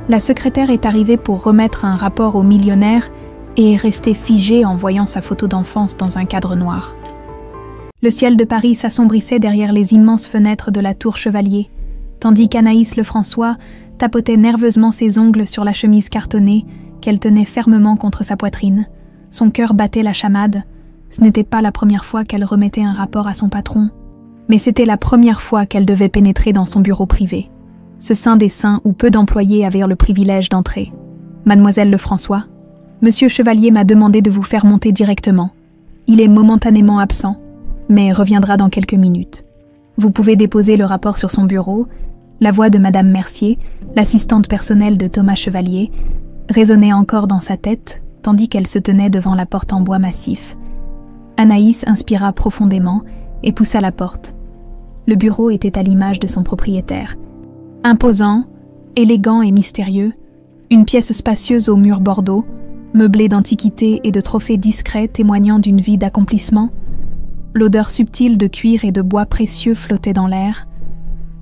La secrétaire est arrivée pour remettre un rapport au millionnaire et est restée figée en voyant sa photo d'enfance dans un cadre noir. Le ciel de Paris s'assombrissait derrière les immenses fenêtres de la tour Chevalier, tandis qu'Anaïs Lefrançois tapotait nerveusement ses ongles sur la chemise cartonnée qu'elle tenait fermement contre sa poitrine. Son cœur battait la chamade. Ce n'était pas la première fois qu'elle remettait un rapport à son patron, mais c'était la première fois qu'elle devait pénétrer dans son bureau privé. Ce saint des saints où peu d'employés avaient le privilège d'entrer. « Mademoiselle Lefrançois, Monsieur Chevalier m'a demandé de vous faire monter directement. Il est momentanément absent, mais reviendra dans quelques minutes. Vous pouvez déposer le rapport sur son bureau. » La voix de Madame Mercier, l'assistante personnelle de Thomas Chevalier, résonnait encore dans sa tête, tandis qu'elle se tenait devant la porte en bois massif. Anaïs inspira profondément et poussa la porte. Le bureau était à l'image de son propriétaire. Imposant, élégant et mystérieux, une pièce spacieuse aux murs bordeaux, meublée d'antiquités et de trophées discrets témoignant d'une vie d'accomplissement. L'odeur subtile de cuir et de bois précieux flottait dans l'air.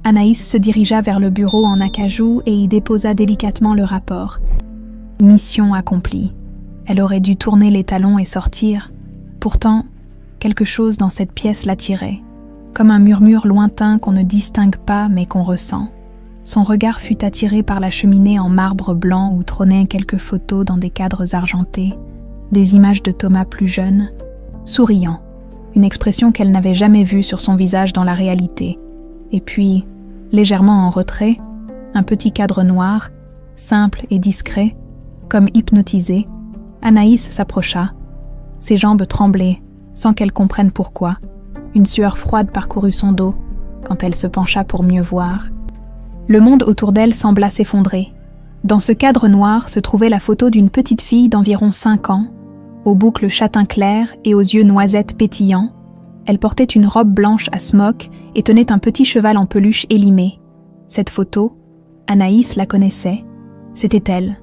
Anaïs se dirigea vers le bureau en acajou et y déposa délicatement le rapport. Mission accomplie. Elle aurait dû tourner les talons et sortir. Pourtant, quelque chose dans cette pièce l'attirait, comme un murmure lointain qu'on ne distingue pas mais qu'on ressent. Son regard fut attiré par la cheminée en marbre blanc où trônaient quelques photos dans des cadres argentés, des images de Thomas plus jeune, souriant, une expression qu'elle n'avait jamais vue sur son visage dans la réalité. Et puis, légèrement en retrait, un petit cadre noir, simple et discret, comme hypnotisé, Anaïs s'approcha. Ses jambes tremblaient, sans qu'elle comprenne pourquoi. Une sueur froide parcourut son dos, quand elle se pencha pour mieux voir. Le monde autour d'elle sembla s'effondrer. Dans ce cadre noir se trouvait la photo d'une petite fille d'environ 5 ans, aux boucles châtain clair et aux yeux noisettes pétillants. Elle portait une robe blanche à smock et tenait un petit cheval en peluche élimé. Cette photo, Anaïs la connaissait. C'était elle.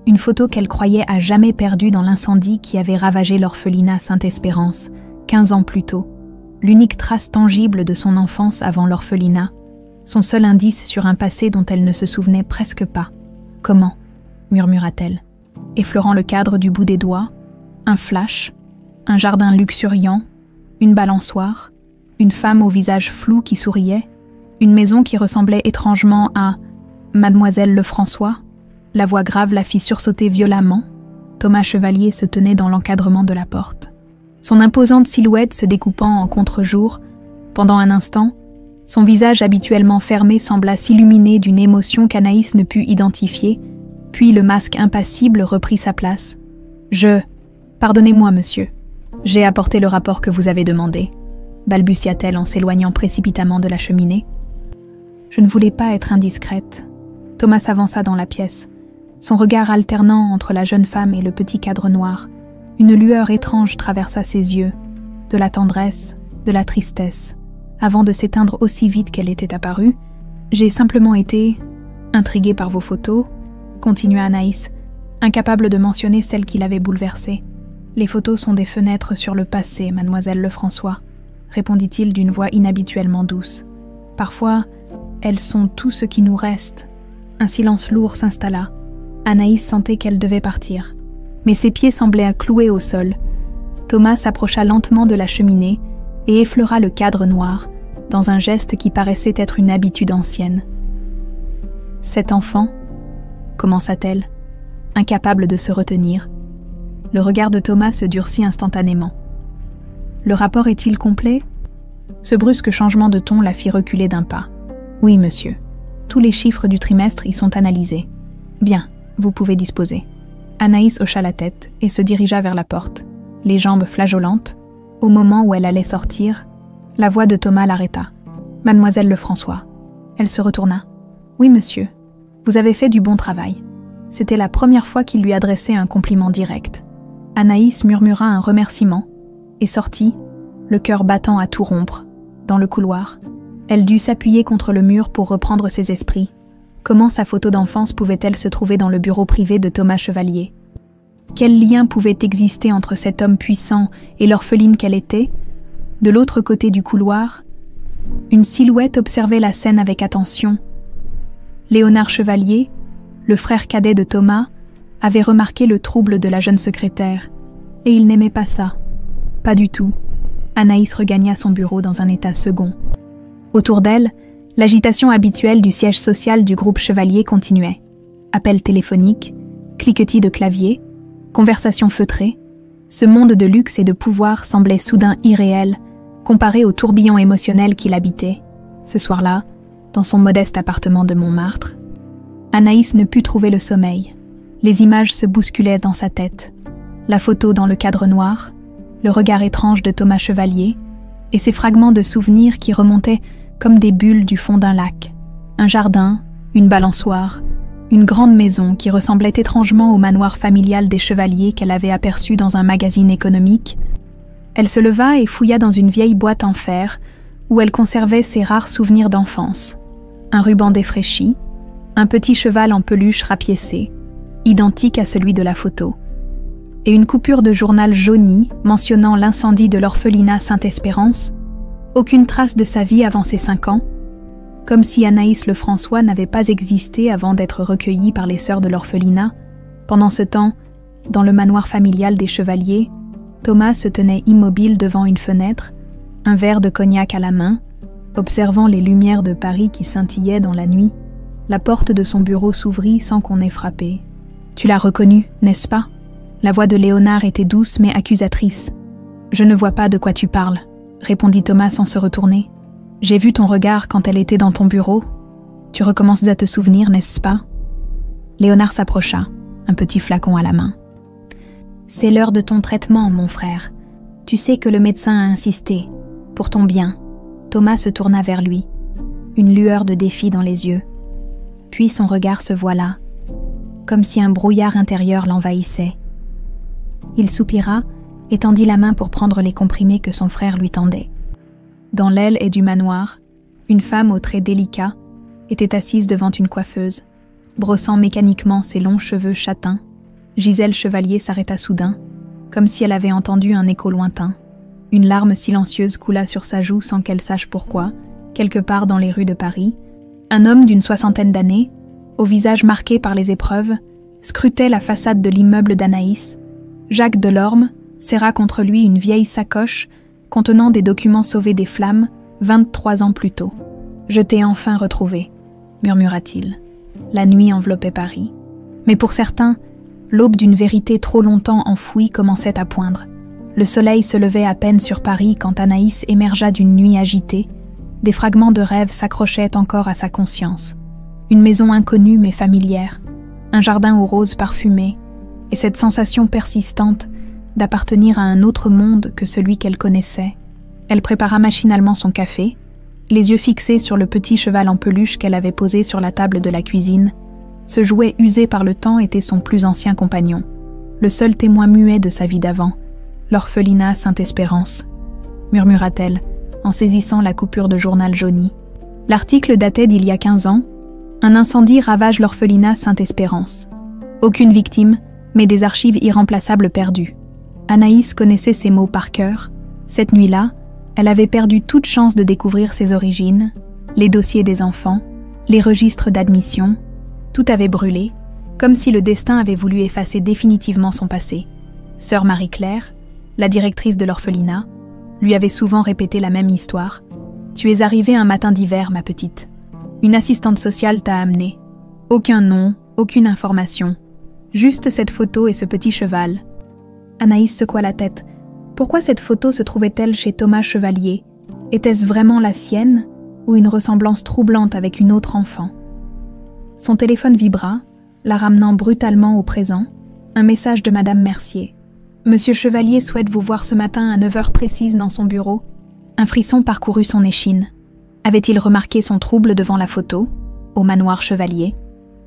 Une photo qu'elle croyait à jamais perdue dans l'incendie qui avait ravagé l'orphelinat Sainte-Espérance, 15 ans plus tôt. L'unique trace tangible de son enfance avant l'orphelinat, son seul indice sur un passé dont elle ne se souvenait presque pas. « Comment » murmura-t-elle, effleurant le cadre du bout des doigts. Un flash, un jardin luxuriant, une balançoire, une femme au visage flou qui souriait, une maison qui ressemblait étrangement à Mademoiselle Lefrançois. La voix grave la fit sursauter violemment. Thomas Chevalier se tenait dans l'encadrement de la porte. Son imposante silhouette se découpant en contre-jour, pendant un instant, son visage habituellement fermé sembla s'illuminer d'une émotion qu'Anaïs ne put identifier, puis le masque impassible reprit sa place. « Pardonnez-moi, monsieur. J'ai apporté le rapport que vous avez demandé, » balbutia-t-elle en s'éloignant précipitamment de la cheminée. « Je ne voulais pas être indiscrète. » Thomas s'avança dans la pièce, son regard alternant entre la jeune femme et le petit cadre noir. Une lueur étrange traversa ses yeux, de la tendresse, de la tristesse, avant de s'éteindre aussi vite qu'elle était apparue. « J'ai simplement été intriguée par vos photos, » continua Anaïs, incapable de mentionner celle qui l'avait bouleversée. « Les photos sont des fenêtres sur le passé, mademoiselle Lefrançois, » répondit-il d'une voix inhabituellement douce. « Parfois, elles sont tout ce qui nous reste. » Un silence lourd s'installa. Anaïs sentait qu'elle devait partir. Mais ses pieds semblaient cloués au sol. Thomas s'approcha lentement de la cheminée et effleura le cadre noir, dans un geste qui paraissait être une habitude ancienne. « Cet enfant » commença-t-elle, incapable de se retenir. Le regard de Thomas se durcit instantanément. « Le rapport est-il complet ?» Ce brusque changement de ton la fit reculer d'un pas. « Oui, monsieur. Tous les chiffres du trimestre y sont analysés. Bien, vous pouvez disposer. » Anaïs hocha la tête et se dirigea vers la porte, les jambes flageolantes. Au moment où elle allait sortir, la voix de Thomas l'arrêta. « Mademoiselle Lefrançois. » Elle se retourna. « Oui, monsieur. Vous avez fait du bon travail. » C'était la première fois qu'il lui adressait un compliment direct. Anaïs murmura un remerciement et sortit, le cœur battant à tout rompre, dans le couloir. Elle dut s'appuyer contre le mur pour reprendre ses esprits. Comment sa photo d'enfance pouvait-elle se trouver dans le bureau privé de Thomas Chevalier? Quel lien pouvait exister entre cet homme puissant et l'orpheline qu'elle était? De l'autre côté du couloir, une silhouette observait la scène avec attention. Léonard Chevalier, le frère cadet de Thomas, avait remarqué le trouble de la jeune secrétaire, et il n'aimait pas ça. Pas du tout. Anaïs regagna son bureau dans un état second. Autour d'elle, l'agitation habituelle du siège social du groupe Chevalier continuait. Appels téléphoniques, cliquetis de clavier, conversations feutrées. Ce monde de luxe et de pouvoir semblait soudain irréel, comparé au tourbillon émotionnel qu'il habitait. Ce soir-là, dans son modeste appartement de Montmartre, Anaïs ne put trouver le sommeil. Les images se bousculaient dans sa tête. La photo dans le cadre noir, le regard étrange de Thomas Chevalier, et ces fragments de souvenirs qui remontaient comme des bulles du fond d'un lac. Un jardin, une balançoire, une grande maison qui ressemblait étrangement au manoir familial des Chevaliers qu'elle avait aperçu dans un magazine économique. Elle se leva et fouilla dans une vieille boîte en fer où elle conservait ses rares souvenirs d'enfance. Un ruban défraîchi, un petit cheval en peluche rapiécé, identique à celui de la photo, et une coupure de journal jauni mentionnant l'incendie de l'orphelinat Sainte-Espérance. Aucune trace de sa vie avant ses 5 ans, comme si Anaïs Lefrançois n'avait pas existé avant d'être recueillie par les sœurs de l'orphelinat. Pendant ce temps, dans le manoir familial des Chevaliers, Thomas se tenait immobile devant une fenêtre, un verre de cognac à la main, observant les lumières de Paris qui scintillaient dans la nuit. La porte de son bureau s'ouvrit sans qu'on ait frappé. « Tu l'as reconnu, n'est-ce pas ?» La voix de Léonard était douce mais accusatrice. « Je ne vois pas de quoi tu parles, » répondit Thomas sans se retourner. « J'ai vu ton regard quand elle était dans ton bureau. Tu recommences à te souvenir, n'est-ce pas ?» Léonard s'approcha, un petit flacon à la main. « C'est l'heure de ton traitement, mon frère. Tu sais que le médecin a insisté. Pour ton bien. » Thomas se tourna vers lui, une lueur de défi dans les yeux. Puis son regard se voila, comme si un brouillard intérieur l'envahissait. Il soupira et tendit la main pour prendre les comprimés que son frère lui tendait. Dans l'aile et du manoir, une femme aux traits délicats était assise devant une coiffeuse, brossant mécaniquement ses longs cheveux châtains. Gisèle Chevalier s'arrêta soudain, comme si elle avait entendu un écho lointain. Une larme silencieuse coula sur sa joue sans qu'elle sache pourquoi, quelque part dans les rues de Paris. Un homme d'une 60aine d'années, au visage marqué par les épreuves, scrutait la façade de l'immeuble d'Anaïs. Jacques Delorme serra contre lui une vieille sacoche contenant des documents sauvés des flammes 23 ans plus tôt. « Je t'ai enfin retrouvé », murmura-t-il. La nuit enveloppait Paris. Mais pour certains, l'aube d'une vérité trop longtemps enfouie commençait à poindre. Le soleil se levait à peine sur Paris quand Anaïs émergea d'une nuit agitée. Des fragments de rêves s'accrochaient encore à sa conscience. Une maison inconnue mais familière, un jardin aux roses parfumées, et cette sensation persistante d'appartenir à un autre monde que celui qu'elle connaissait. Elle prépara machinalement son café, les yeux fixés sur le petit cheval en peluche qu'elle avait posé sur la table de la cuisine. Ce jouet usé par le temps était son plus ancien compagnon, le seul témoin muet de sa vie d'avant, l'orphelinat Sainte-Espérance, murmura-t-elle, en saisissant la coupure de journal jauni. L'article datait d'il y a 15 ans. Un incendie ravage l'orphelinat Sainte-Espérance. Aucune victime, mais des archives irremplaçables perdues. Anaïs connaissait ces mots par cœur. Cette nuit-là, elle avait perdu toute chance de découvrir ses origines, les dossiers des enfants, les registres d'admission. Tout avait brûlé, comme si le destin avait voulu effacer définitivement son passé. Sœur Marie-Claire, la directrice de l'orphelinat, lui avait souvent répété la même histoire. « Tu es arrivée un matin d'hiver, ma petite. Une assistante sociale t'a amenée. Aucun nom, aucune information. Juste cette photo et ce petit cheval. » Anaïs secoua la tête. Pourquoi cette photo se trouvait-elle chez Thomas Chevalier? Était-ce vraiment la sienne ou une ressemblance troublante avec une autre enfant? Son téléphone vibra, la ramenant brutalement au présent. Un message de Madame Mercier. « Monsieur Chevalier souhaite vous voir ce matin à 9h précise dans son bureau. » Un frisson parcourut son échine. Avait-il remarqué son trouble devant la photo, au manoir Chevalier?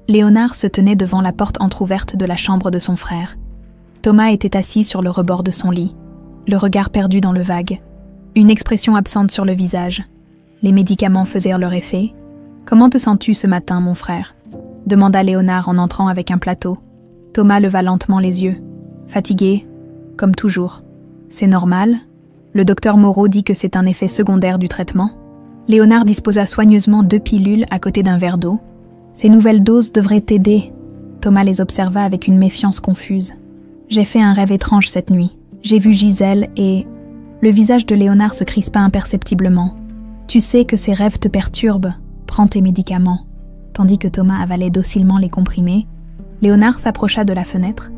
Léonard se tenait devant la porte entr'ouverte de la chambre de son frère. Thomas était assis sur le rebord de son lit, le regard perdu dans le vague, une expression absente sur le visage. Les médicaments faisaient leur effet. « Comment te sens-tu ce matin, mon frère ?» demanda Léonard en entrant avec un plateau. Thomas leva lentement les yeux. Fatigué, comme toujours. « C'est normal. Le docteur Moreau dit que c'est un effet secondaire du traitement. » Léonard disposa soigneusement 2 pilules à côté d'un verre d'eau. « Ces nouvelles doses devraient t'aider. Thomas les observa avec une méfiance confuse. « J'ai fait un rêve étrange cette nuit. J'ai vu Gisèle et... » Le visage de Léonard se crispa imperceptiblement. « Tu sais que ces rêves te perturbent. Prends tes médicaments. » Tandis que Thomas avalait docilement les comprimés, Léonard s'approcha de la fenêtre.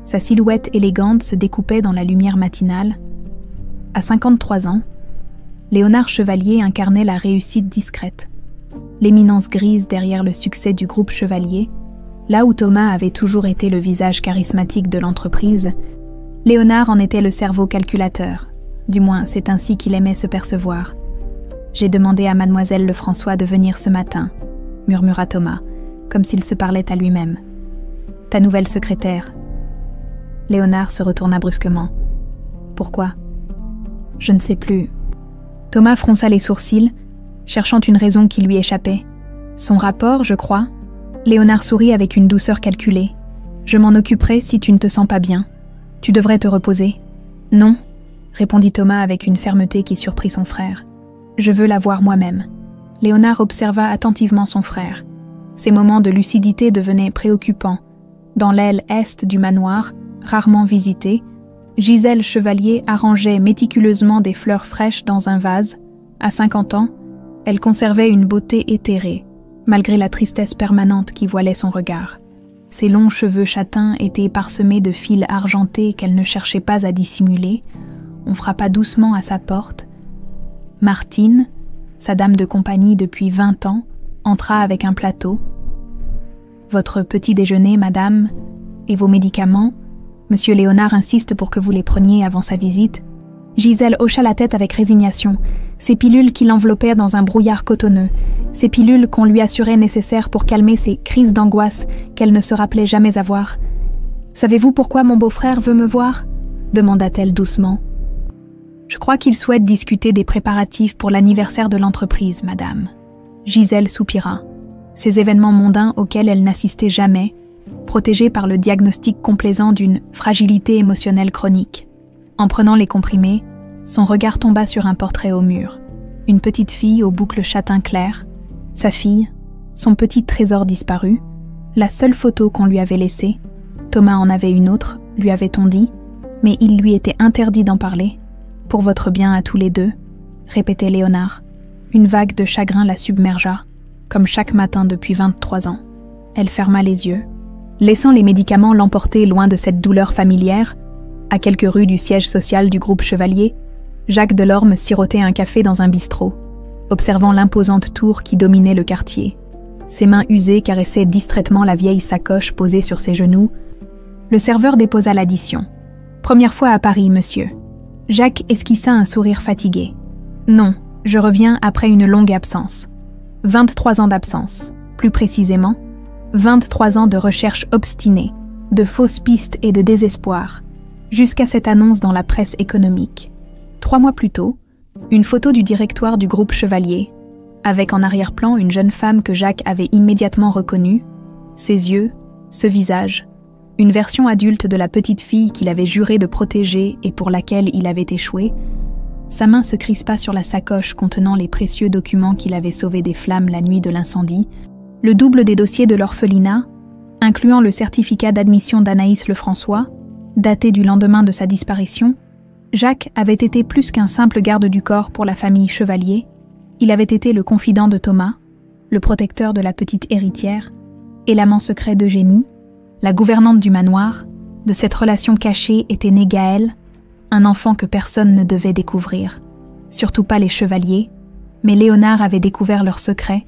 Sa silhouette élégante se découpait dans la lumière matinale. À 53 ans, Léonard Chevalier incarnait la réussite discrète. L'éminence grise derrière le succès du groupe Chevalier, là où Thomas avait toujours été le visage charismatique de l'entreprise, Léonard en était le cerveau calculateur. Du moins, c'est ainsi qu'il aimait se percevoir. « J'ai demandé à mademoiselle Lefrançois de venir ce matin », murmura Thomas, comme s'il se parlait à lui-même. « Ta nouvelle secrétaire. » Léonard se retourna brusquement. « Pourquoi ?»« Je ne sais plus. » Thomas fronça les sourcils, cherchant une raison qui lui échappait. « Son rapport, je crois ?» Léonard sourit avec une douceur calculée. « Je m'en occuperai si tu ne te sens pas bien. Tu devrais te reposer. »« Non », répondit Thomas avec une fermeté qui surprit son frère. « Je veux la voir moi-même. » Léonard observa attentivement son frère. Ses moments de lucidité devenaient préoccupants. Dans l'aile est du manoir, rarement visité, Gisèle Chevalier arrangeait méticuleusement des fleurs fraîches dans un vase. À 50 ans, elle conservait une beauté éthérée, malgré la tristesse permanente qui voilait son regard. Ses longs cheveux châtains étaient parsemés de fils argentés qu'elle ne cherchait pas à dissimuler. On frappa doucement à sa porte. Martine, sa dame de compagnie depuis 20 ans, entra avec un plateau. « Votre petit déjeuner, madame, et vos médicaments. Monsieur Léonard insiste pour que vous les preniez avant sa visite. » Gisèle hocha la tête avec résignation. Ces pilules qui l'enveloppaient dans un brouillard cotonneux, ces pilules qu'on lui assurait nécessaires pour calmer ses crises d'angoisse qu'elle ne se rappelait jamais avoir. « Savez-vous pourquoi mon beau-frère veut me voir ?» demanda-t-elle doucement. « Je crois qu'il souhaite discuter des préparatifs pour l'anniversaire de l'entreprise, madame. » Gisèle soupira. Ces événements mondains auxquels elle n'assistait jamais, protégée par le diagnostic complaisant d'une fragilité émotionnelle chronique. En prenant les comprimés, son regard tomba sur un portrait au mur. Une petite fille aux boucles châtain clair, sa fille, son petit trésor disparu, la seule photo qu'on lui avait laissée. Thomas en avait une autre, lui avait-on dit, mais il lui était interdit d'en parler. « Pour votre bien à tous les deux », répétait Léonard. Une vague de chagrin la submergea, comme chaque matin depuis 23 ans. Elle ferma les yeux. Laissant les médicaments l'emporter loin de cette douleur familière, à quelques rues du siège social du groupe Chevalier, Jacques Delorme sirotait un café dans un bistrot, observant l'imposante tour qui dominait le quartier. Ses mains usées caressaient distraitement la vieille sacoche posée sur ses genoux. Le serveur déposa l'addition. « Première fois à Paris, monsieur. » Jacques esquissa un sourire fatigué. « Non, je reviens après une longue absence. 23 ans d'absence, plus précisément, 23 ans de recherche obstinée, de fausses pistes et de désespoir, jusqu'à cette annonce dans la presse économique. 3 mois plus tôt, une photo du directoire du groupe Chevalier, avec en arrière-plan une jeune femme que Jacques avait immédiatement reconnue, ses yeux, ce visage, une version adulte de la petite fille qu'il avait juré de protéger et pour laquelle il avait échoué. Sa main se crispa sur la sacoche contenant les précieux documents qu'il avait sauvés des flammes la nuit de l'incendie, le double des dossiers de l'orphelinat, incluant le certificat d'admission d'Anaïs Lefrançois, daté du lendemain de sa disparition. Jacques avait été plus qu'un simple garde du corps pour la famille Chevalier. Il avait été le confident de Thomas, le protecteur de la petite héritière, et l'amant secret d'Eugénie, la gouvernante du manoir. De cette relation cachée était né Gaël, un enfant que personne ne devait découvrir. Surtout pas les Chevaliers, mais Léonard avait découvert leur secret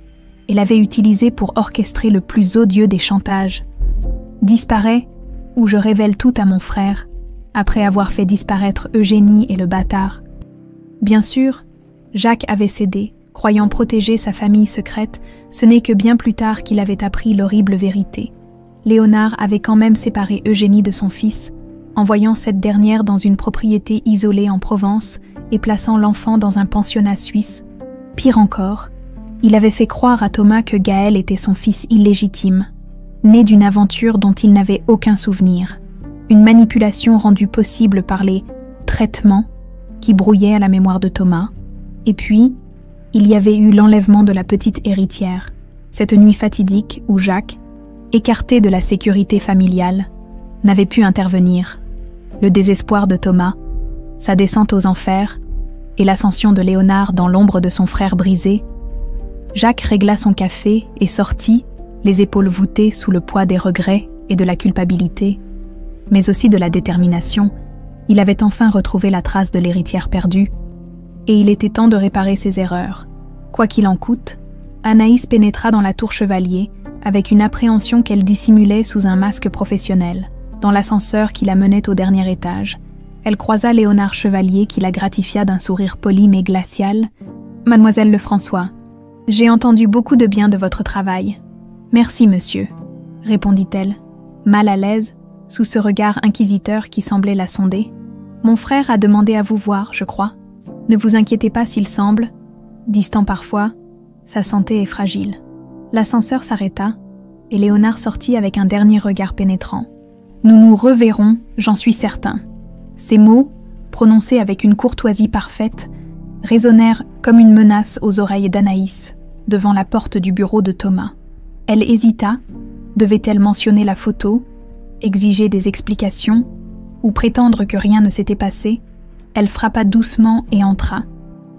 et l'avait utilisé pour orchestrer le plus odieux des chantages. « Disparais, ou je révèle tout à mon frère », après avoir fait disparaître Eugénie et le bâtard. Bien sûr, Jacques avait cédé, croyant protéger sa famille secrète, ce n'est que bien plus tard qu'il avait appris l'horrible vérité. Léonard avait quand même séparé Eugénie de son fils, envoyant cette dernière dans une propriété isolée en Provence et plaçant l'enfant dans un pensionnat suisse. Pire encore, il avait fait croire à Thomas que Gaël était son fils illégitime, né d'une aventure dont il n'avait aucun souvenir, une manipulation rendue possible par les « traitements » qui brouillaient à la mémoire de Thomas. Et puis, il y avait eu l'enlèvement de la petite héritière, cette nuit fatidique où Jacques, écarté de la sécurité familiale, n'avait pu intervenir. Le désespoir de Thomas, sa descente aux enfers et l'ascension de Léonard dans l'ombre de son frère brisé, Jacques régla son café et sortit, les épaules voûtées sous le poids des regrets et de la culpabilité, mais aussi de la détermination. Il avait enfin retrouvé la trace de l'héritière perdue, et il était temps de réparer ses erreurs. Quoi qu'il en coûte, Anaïs pénétra dans la tour Chevalier avec une appréhension qu'elle dissimulait sous un masque professionnel. Dans l'ascenseur qui la menait au dernier étage, elle croisa Léonard Chevalier qui la gratifia d'un sourire poli mais glacial. « Mademoiselle Lefrançois, j'ai entendu beaucoup de bien de votre travail. Merci, monsieur, » répondit-elle, mal à l'aise, sous ce regard inquisiteur qui semblait la sonder. « Mon frère a demandé à vous voir, je crois. Ne vous inquiétez pas s'il semble, distant parfois, sa santé est fragile. » L'ascenseur s'arrêta, et Léonard sortit avec un dernier regard pénétrant. « Nous nous reverrons, j'en suis certain. » Ces mots, prononcés avec une courtoisie parfaite, résonnèrent comme une menace aux oreilles d'Anaïs, devant la porte du bureau de Thomas. Elle hésita, devait-elle mentionner la photo, exiger des explications, ou prétendre que rien ne s'était passé? Elle frappa doucement et entra.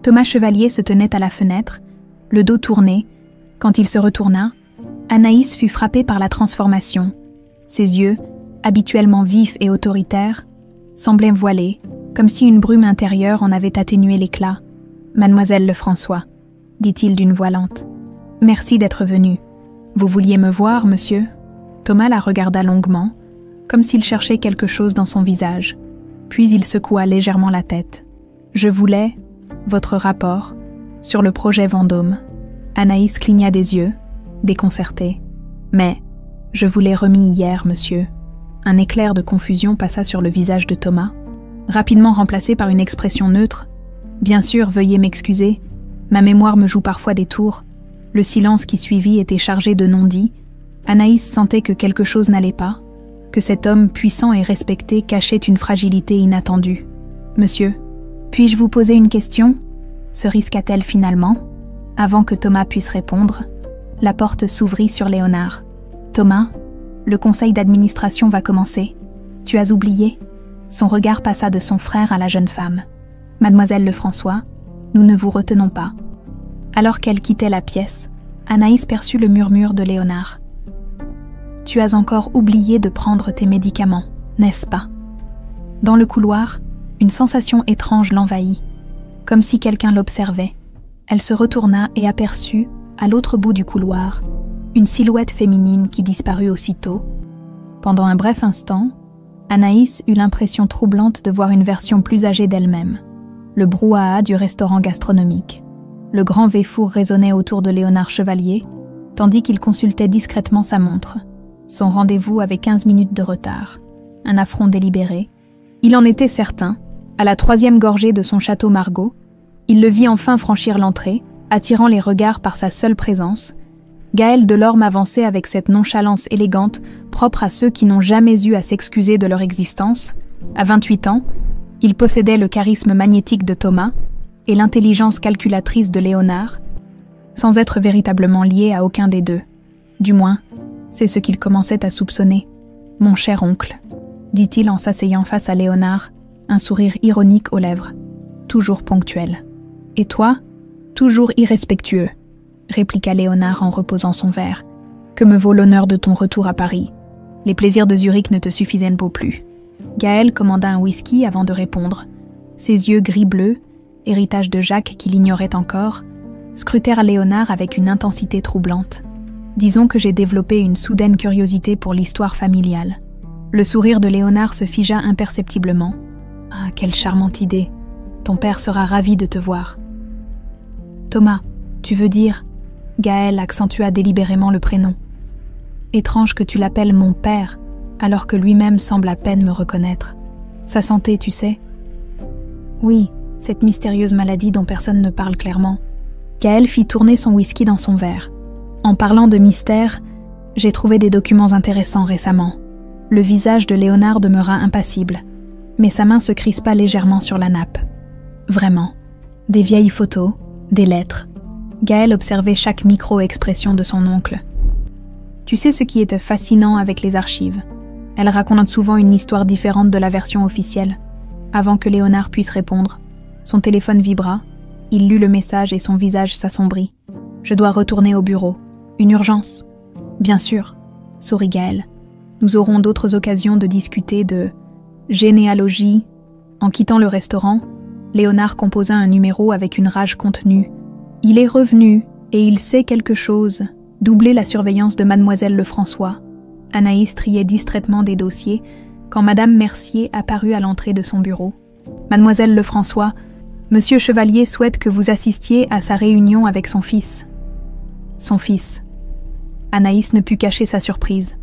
Thomas Chevalier se tenait à la fenêtre, le dos tourné. Quand il se retourna, Anaïs fut frappée par la transformation. Ses yeux, habituellement vifs et autoritaires, semblaient voilés, comme si une brume intérieure en avait atténué l'éclat. « Mademoiselle Lefrançois, » dit-il d'une voix lente. « Merci d'être venue. Vous vouliez me voir, monsieur ?» Thomas la regarda longuement, comme s'il cherchait quelque chose dans son visage. Puis il secoua légèrement la tête. « Je voulais votre rapport sur le projet Vendôme. » Anaïs cligna des yeux, déconcertée. « Mais je vous l'ai remis hier, monsieur. » Un éclair de confusion passa sur le visage de Thomas, rapidement remplacé par une expression neutre. « Bien sûr, veuillez m'excuser. Ma mémoire me joue parfois des tours. » Le silence qui suivit était chargé de non-dits. Anaïs sentait que quelque chose n'allait pas, que cet homme puissant et respecté cachait une fragilité inattendue. « Monsieur, puis-je vous poser une question ?» se risqua-t-elle finalement. Avant que Thomas puisse répondre, la porte s'ouvrit sur Léonard. « Thomas, le conseil d'administration va commencer. Tu as oublié ?» Son regard passa de son frère à la jeune femme. « Mademoiselle Lefrançois, nous ne vous retenons pas. » Alors qu'elle quittait la pièce, Anaïs perçut le murmure de Léonard. « Tu as encore oublié de prendre tes médicaments, n'est-ce pas ?» Dans le couloir, une sensation étrange l'envahit, comme si quelqu'un l'observait. Elle se retourna et aperçut, à l'autre bout du couloir, une silhouette féminine qui disparut aussitôt. Pendant un bref instant, Anaïs eut l'impression troublante de voir une version plus âgée d'elle-même, le brouhaha du restaurant gastronomique. Le grand Véfour résonnait autour de Léonard Chevalier, tandis qu'il consultait discrètement sa montre. Son rendez-vous avait 15 minutes de retard. Un affront délibéré. Il en était certain. À la 3e gorgée de son château Margaux, il le vit enfin franchir l'entrée, attirant les regards par sa seule présence. Gaël Delorme avançait avec cette nonchalance élégante, propre à ceux qui n'ont jamais eu à s'excuser de leur existence. À 28 ans, il possédait le charisme magnétique de Thomas et l'intelligence calculatrice de Léonard, sans être véritablement lié à aucun des deux. Du moins, c'est ce qu'il commençait à soupçonner. « Mon cher oncle », dit-il en s'asseyant face à Léonard, un sourire ironique aux lèvres, toujours ponctuel. « Et toi, toujours irrespectueux », répliqua Léonard en reposant son verre. « Que me vaut l'honneur de ton retour à Paris? Les plaisirs de Zurich ne te suffisaient pas plus. » Gaël commanda un whisky avant de répondre. Ses yeux gris-bleu, héritage de Jacques qui l'ignorait encore, scrutèrent Léonard avec une intensité troublante. Disons que j'ai développé une soudaine curiosité pour l'histoire familiale. Le sourire de Léonard se figea imperceptiblement. « Ah, quelle charmante idée! Ton père sera ravi de te voir. »« Thomas, tu veux dire ?» Gaël accentua délibérément le prénom. « Étrange que tu l'appelles mon père, alors que lui-même semble à peine me reconnaître. Sa santé, tu sais ?»« Oui, cette mystérieuse maladie dont personne ne parle clairement. » Gaël fit tourner son whisky dans son verre. « En parlant de mystère, j'ai trouvé des documents intéressants récemment. » Le visage de Léonard demeura impassible, mais sa main se crispa légèrement sur la nappe. Vraiment, des vieilles photos, des lettres. Gaël observait chaque micro-expression de son oncle. Tu sais ce qui est fascinant avec les archives. Elles racontent souvent une histoire différente de la version officielle. Avant que Léonard puisse répondre, son téléphone vibra, il lut le message et son visage s'assombrit. « Je dois retourner au bureau. Une urgence ?»« Bien sûr, » sourit Gaël. « Nous aurons d'autres occasions de discuter de généalogie. » En quittant le restaurant, Léonard composa un numéro avec une rage contenue. « Il est revenu, et il sait quelque chose. » Doubler la surveillance de Mademoiselle Lefrançois. Anaïs triait distraitement des dossiers quand Madame Mercier apparut à l'entrée de son bureau. « Mademoiselle Lefrançois, Monsieur Chevalier souhaite que vous assistiez à sa réunion avec son fils. » Son fils. Anaïs ne put cacher sa surprise.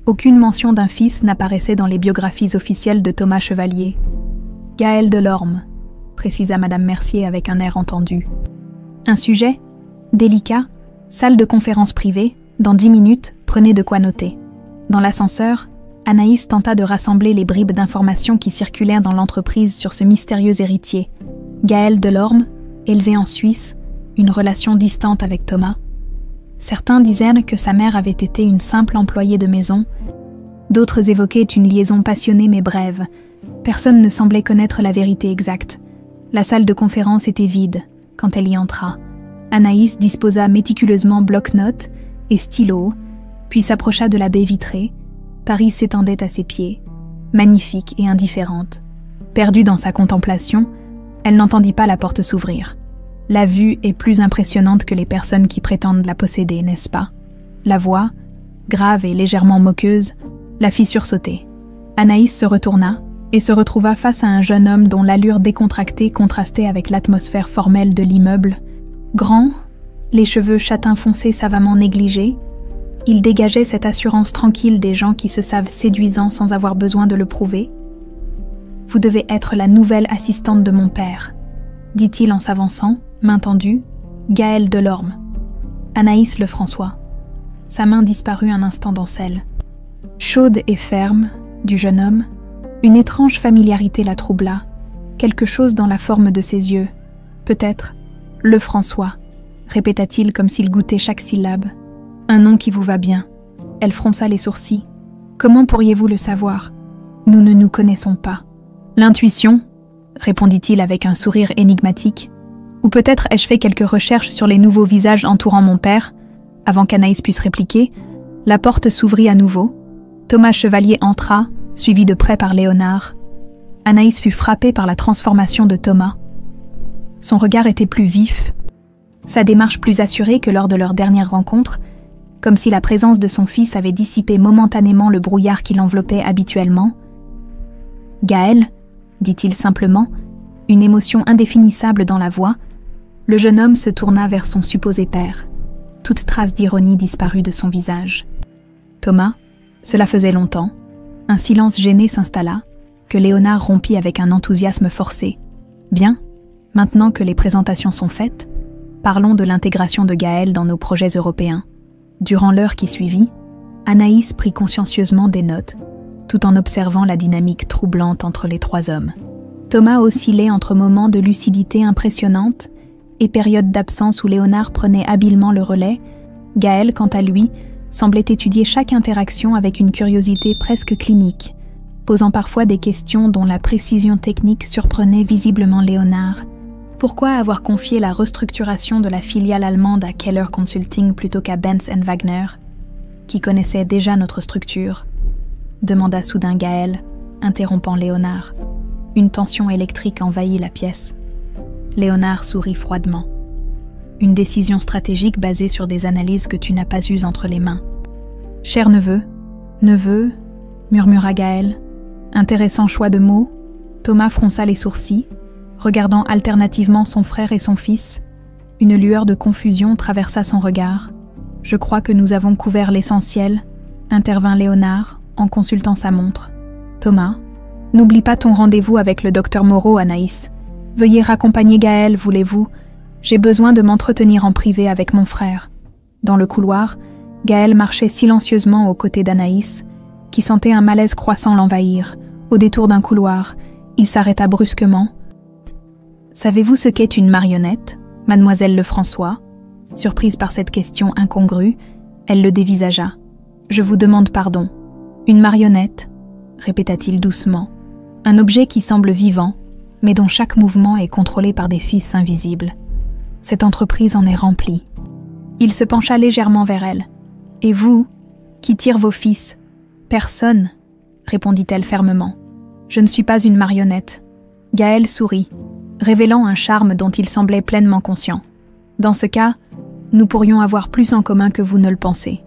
Aucune mention d'un fils n'apparaissait dans les biographies officielles de Thomas Chevalier. « Gaël Delorme », précisa Madame Mercier avec un air entendu. Un sujet délicat. Salle de conférence privée, dans 10 minutes, prenez de quoi noter. Dans l'ascenseur, Anaïs tenta de rassembler les bribes d'informations qui circulèrent dans l'entreprise sur ce mystérieux héritier. Gaël Delorme, élevé en Suisse, une relation distante avec Thomas. Certains disaient que sa mère avait été une simple employée de maison, d'autres évoquaient une liaison passionnée mais brève. Personne ne semblait connaître la vérité exacte. La salle de conférence était vide quand elle y entra. Anaïs disposa méticuleusement bloc-notes et stylos, puis s'approcha de la baie vitrée. Paris s'étendait à ses pieds, magnifique et indifférente. Perdue dans sa contemplation, elle n'entendit pas la porte s'ouvrir. La vue est plus impressionnante que les personnes qui prétendent la posséder, n'est-ce pas? La voix, grave et légèrement moqueuse, la fit sursauter. Anaïs se retourna et se retrouva face à un jeune homme dont l'allure décontractée contrastait avec l'atmosphère formelle de l'immeuble. Grand, les cheveux châtain foncé savamment négligés, il dégageait cette assurance tranquille des gens qui se savent séduisants sans avoir besoin de le prouver. « Vous devez être la nouvelle assistante de mon père », dit-il en s'avançant, main tendue, Gaël Delorme. Anaïs Lefrançois. Sa main disparut un instant dans celle. Chaude et ferme, du jeune homme, une étrange familiarité la troubla, quelque chose dans la forme de ses yeux, peut-être Lefrançois, répéta-t-il comme s'il goûtait chaque syllabe. Un nom qui vous va bien. Elle fronça les sourcils. Comment pourriez-vous le savoir? Nous ne nous connaissons pas. L'intuition, répondit-il avec un sourire énigmatique. Ou peut-être ai-je fait quelques recherches sur les nouveaux visages entourant mon père. Avant qu'Anaïs puisse répliquer, la porte s'ouvrit à nouveau. Thomas Chevalier entra, suivi de près par Léonard. Anaïs fut frappée par la transformation de Thomas. Son regard était plus vif, sa démarche plus assurée que lors de leur dernière rencontre, comme si la présence de son fils avait dissipé momentanément le brouillard qui l'enveloppait habituellement. « Gaël » dit-il simplement, une émotion indéfinissable dans la voix. Le jeune homme se tourna vers son supposé père. Toute trace d'ironie disparut de son visage. Thomas, cela faisait longtemps. Un silence gêné s'installa, que Léonard rompit avec un enthousiasme forcé. « Bien, maintenant que les présentations sont faites, parlons de l'intégration de Gaël dans nos projets européens. » Durant l'heure qui suivit, Anaïs prit consciencieusement des notes, tout en observant la dynamique troublante entre les trois hommes. Thomas oscillait entre moments de lucidité impressionnante et périodes d'absence où Léonard prenait habilement le relais. Gaël, quant à lui, semblait étudier chaque interaction avec une curiosité presque clinique, posant parfois des questions dont la précision technique surprenait visiblement Léonard. Pourquoi avoir confié la restructuration de la filiale allemande à Keller Consulting plutôt qu'à Benz & Wagner, qui connaissait déjà notre structure? Demanda soudain Gaël, interrompant Léonard. Une tension électrique envahit la pièce. Léonard sourit froidement. Une décision stratégique basée sur des analyses que tu n'as pas eues entre les mains. Cher neveu, murmura Gaël. Intéressant choix de mots. Thomas fronça les sourcils, regardant alternativement son frère et son fils. Une lueur de confusion traversa son regard. Je crois que nous avons couvert l'essentiel, intervint Léonard en consultant sa montre. Thomas, n'oublie pas ton rendez-vous avec le docteur Moreau, Anaïs. Veuillez raccompagner Gaël, voulez-vous? J'ai besoin de m'entretenir en privé avec mon frère. Dans le couloir, Gaël marchait silencieusement aux côtés d'Anaïs, qui sentait un malaise croissant l'envahir. Au détour d'un couloir, il s'arrêta brusquement. « Savez-vous ce qu'est une marionnette, mademoiselle Lefrançois ?» Surprise par cette question incongrue, elle le dévisagea. Je vous demande pardon. Une marionnette, répéta-t-il doucement. Un objet qui semble vivant, mais dont chaque mouvement est contrôlé par des fils invisibles. Cette entreprise en est remplie. Il se pencha légèrement vers elle. « Et vous, qui tire vos fils ?»« Personne, » répondit-elle fermement. « Je ne suis pas une marionnette. » Gaël sourit, révélant un charme dont il semblait pleinement conscient. « Dans ce cas, nous pourrions avoir plus en commun que vous ne le pensez. »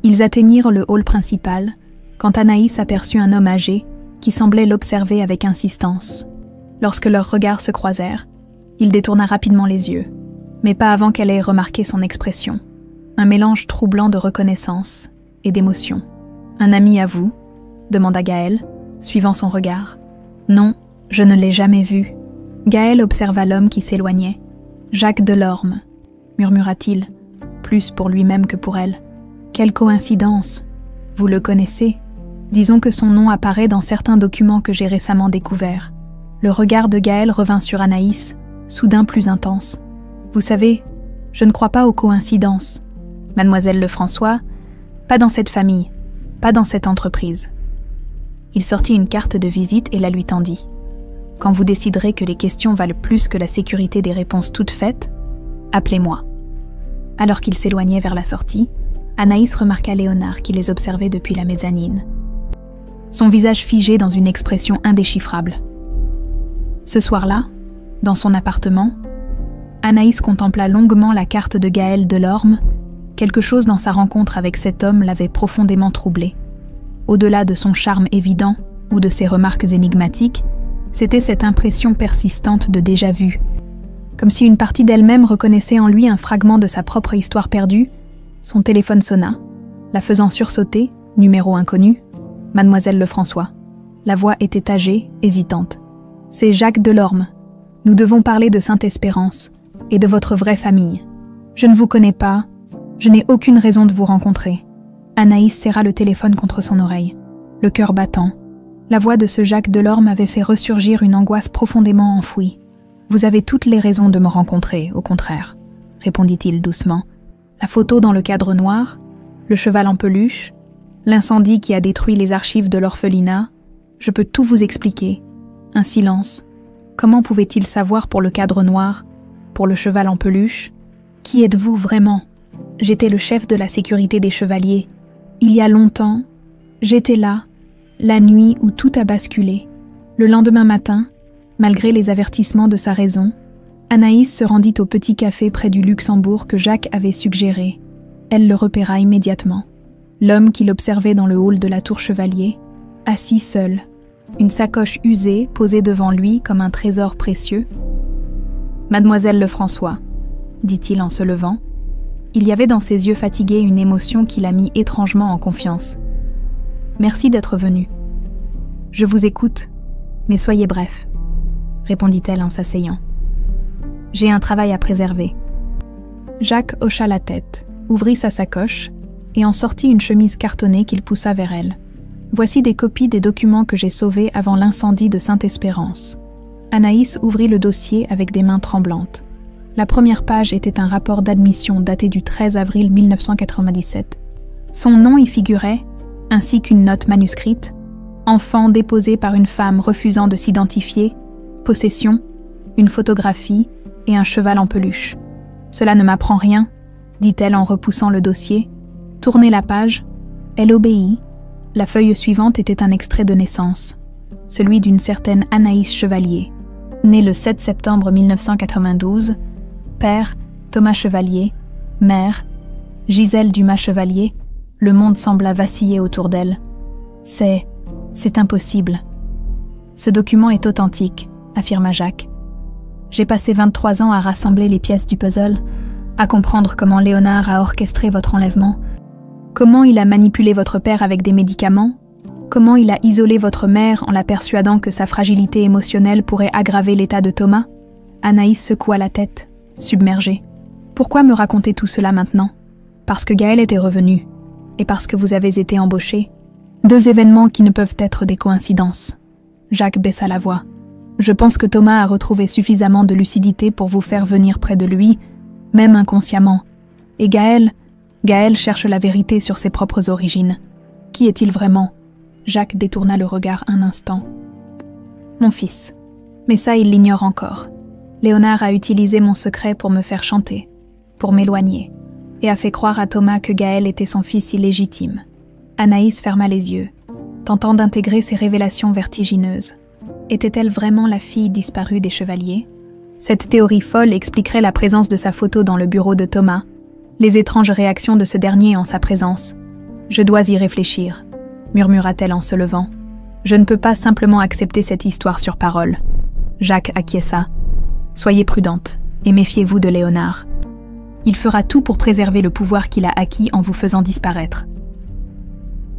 Ils atteignirent le hall principal, quand Anaïs aperçut un homme âgé qui semblait l'observer avec insistance. Lorsque leurs regards se croisèrent, il détourna rapidement les yeux, mais pas avant qu'elle ait remarqué son expression, un mélange troublant de reconnaissance et d'émotion. « Un ami à vous ?» demanda Gaël, suivant son regard. « Non, je ne l'ai jamais vu. » Gaël observa l'homme qui s'éloignait. « Jacques Delorme » murmura-t-il, plus pour lui-même que pour elle. « Quelle coïncidence! Vous le connaissez? Disons que son nom apparaît dans certains documents que j'ai récemment découverts. » Le regard de Gaël revint sur Anaïs, soudain plus intense. « Vous savez, je ne crois pas aux coïncidences. Mademoiselle Lefrançois, pas dans cette famille, pas dans cette entreprise. » Il sortit une carte de visite et la lui tendit. « Quand vous déciderez que les questions valent plus que la sécurité des réponses toutes faites, appelez-moi. » Alors qu'il s'éloignait vers la sortie, Anaïs remarqua Léonard qui les observait depuis la mezzanine. Son visage figé dans une expression indéchiffrable. Ce soir-là, dans son appartement, Anaïs contempla longuement la carte de Gaël Delorme. Quelque chose dans sa rencontre avec cet homme l'avait profondément troublée. Au-delà de son charme évident ou de ses remarques énigmatiques, c'était cette impression persistante de déjà-vu. Comme si une partie d'elle-même reconnaissait en lui un fragment de sa propre histoire perdue, son téléphone sonna, la faisant sursauter, numéro inconnu, Mademoiselle Lefrançois. La voix était âgée, hésitante. « C'est Jacques Delorme. Nous devons parler de Sainte-Espérance et de votre vraie famille. Je ne vous connais pas, je n'ai aucune raison de vous rencontrer. » Anaïs serra le téléphone contre son oreille, le cœur battant. La voix de ce Jacques Delorme avait fait ressurgir une angoisse profondément enfouie. « Vous avez toutes les raisons de me rencontrer, au contraire, » répondit-il doucement. « La photo dans le cadre noir, le cheval en peluche, l'incendie qui a détruit les archives de l'orphelinat, je peux tout vous expliquer. Un silence. Comment pouvait-il savoir pour le cadre noir, pour le cheval en peluche? Qui êtes-vous vraiment? J'étais le chef de la sécurité des chevaliers. Il y a longtemps, j'étais là, la nuit où tout a basculé. Le lendemain matin, malgré les avertissements de sa raison, Anaïs se rendit au petit café près du Luxembourg que Jacques avait suggéré. Elle le repéra immédiatement. L'homme qui l'observait dans le hall de la tour Chevalier, assis seul, une sacoche usée posée devant lui comme un trésor précieux. « Mademoiselle Lefrançois, » dit-il en se levant. Il y avait dans ses yeux fatigués une émotion qui la mit étrangement en confiance. « Merci d'être venue. »« Je vous écoute, mais soyez bref, » répondit-elle en s'asseyant. « J'ai un travail à préserver. » Jacques hocha la tête, ouvrit sa sacoche et en sortit une chemise cartonnée qu'il poussa vers elle. « Voici des copies des documents que j'ai sauvés avant l'incendie de Sainte-Espérance. » Anaïs ouvrit le dossier avec des mains tremblantes. La première page était un rapport d'admission daté du 13 avril 1997. Son nom y figurait, ainsi qu'une note manuscrite, enfant déposé par une femme refusant de s'identifier, possession, une photographie et un cheval en peluche. « Cela ne m'apprend rien, » dit-elle en repoussant le dossier. Tournez la page. Elle obéit. La feuille suivante était un extrait de naissance, celui d'une certaine Anaïs Chevalier, née le 7 septembre 1992, père Thomas Chevalier, mère Gisèle Dumas Chevalier. Le monde sembla vaciller autour d'elle. C'est impossible. Ce document est authentique, affirma Jacques. J'ai passé 23 ans à rassembler les pièces du puzzle, à comprendre comment Léonard a orchestré votre enlèvement, comment il a manipulé votre père avec des médicaments, comment il a isolé votre mère en la persuadant que sa fragilité émotionnelle pourrait aggraver l'état de Thomas. Anaïs secoua la tête, submergée. Pourquoi me raconter tout cela maintenant? Parce que Gaël était revenu, et parce que vous avez été embauché. 2 événements qui ne peuvent être des coïncidences. Jacques baissa la voix. Je pense que Thomas a retrouvé suffisamment de lucidité pour vous faire venir près de lui, même inconsciemment. Et Gaël, Gaël cherche la vérité sur ses propres origines. Qui est-il vraiment? Jacques détourna le regard un instant. Mon fils. Mais ça, il l'ignore encore. Léonard a utilisé mon secret pour me faire chanter, pour m'éloigner, et a fait croire à Thomas que Gaël était son fils illégitime. Anaïs ferma les yeux, tentant d'intégrer ces révélations vertigineuses. Était-elle vraiment la fille disparue des chevaliers? Cette théorie folle expliquerait la présence de sa photo dans le bureau de Thomas, les étranges réactions de ce dernier en sa présence. « Je dois y réfléchir », murmura-t-elle en se levant. « Je ne peux pas simplement accepter cette histoire sur parole. » Jacques acquiesça. « Soyez prudente et méfiez-vous de Léonard. Il fera tout pour préserver le pouvoir qu'il a acquis en vous faisant disparaître. »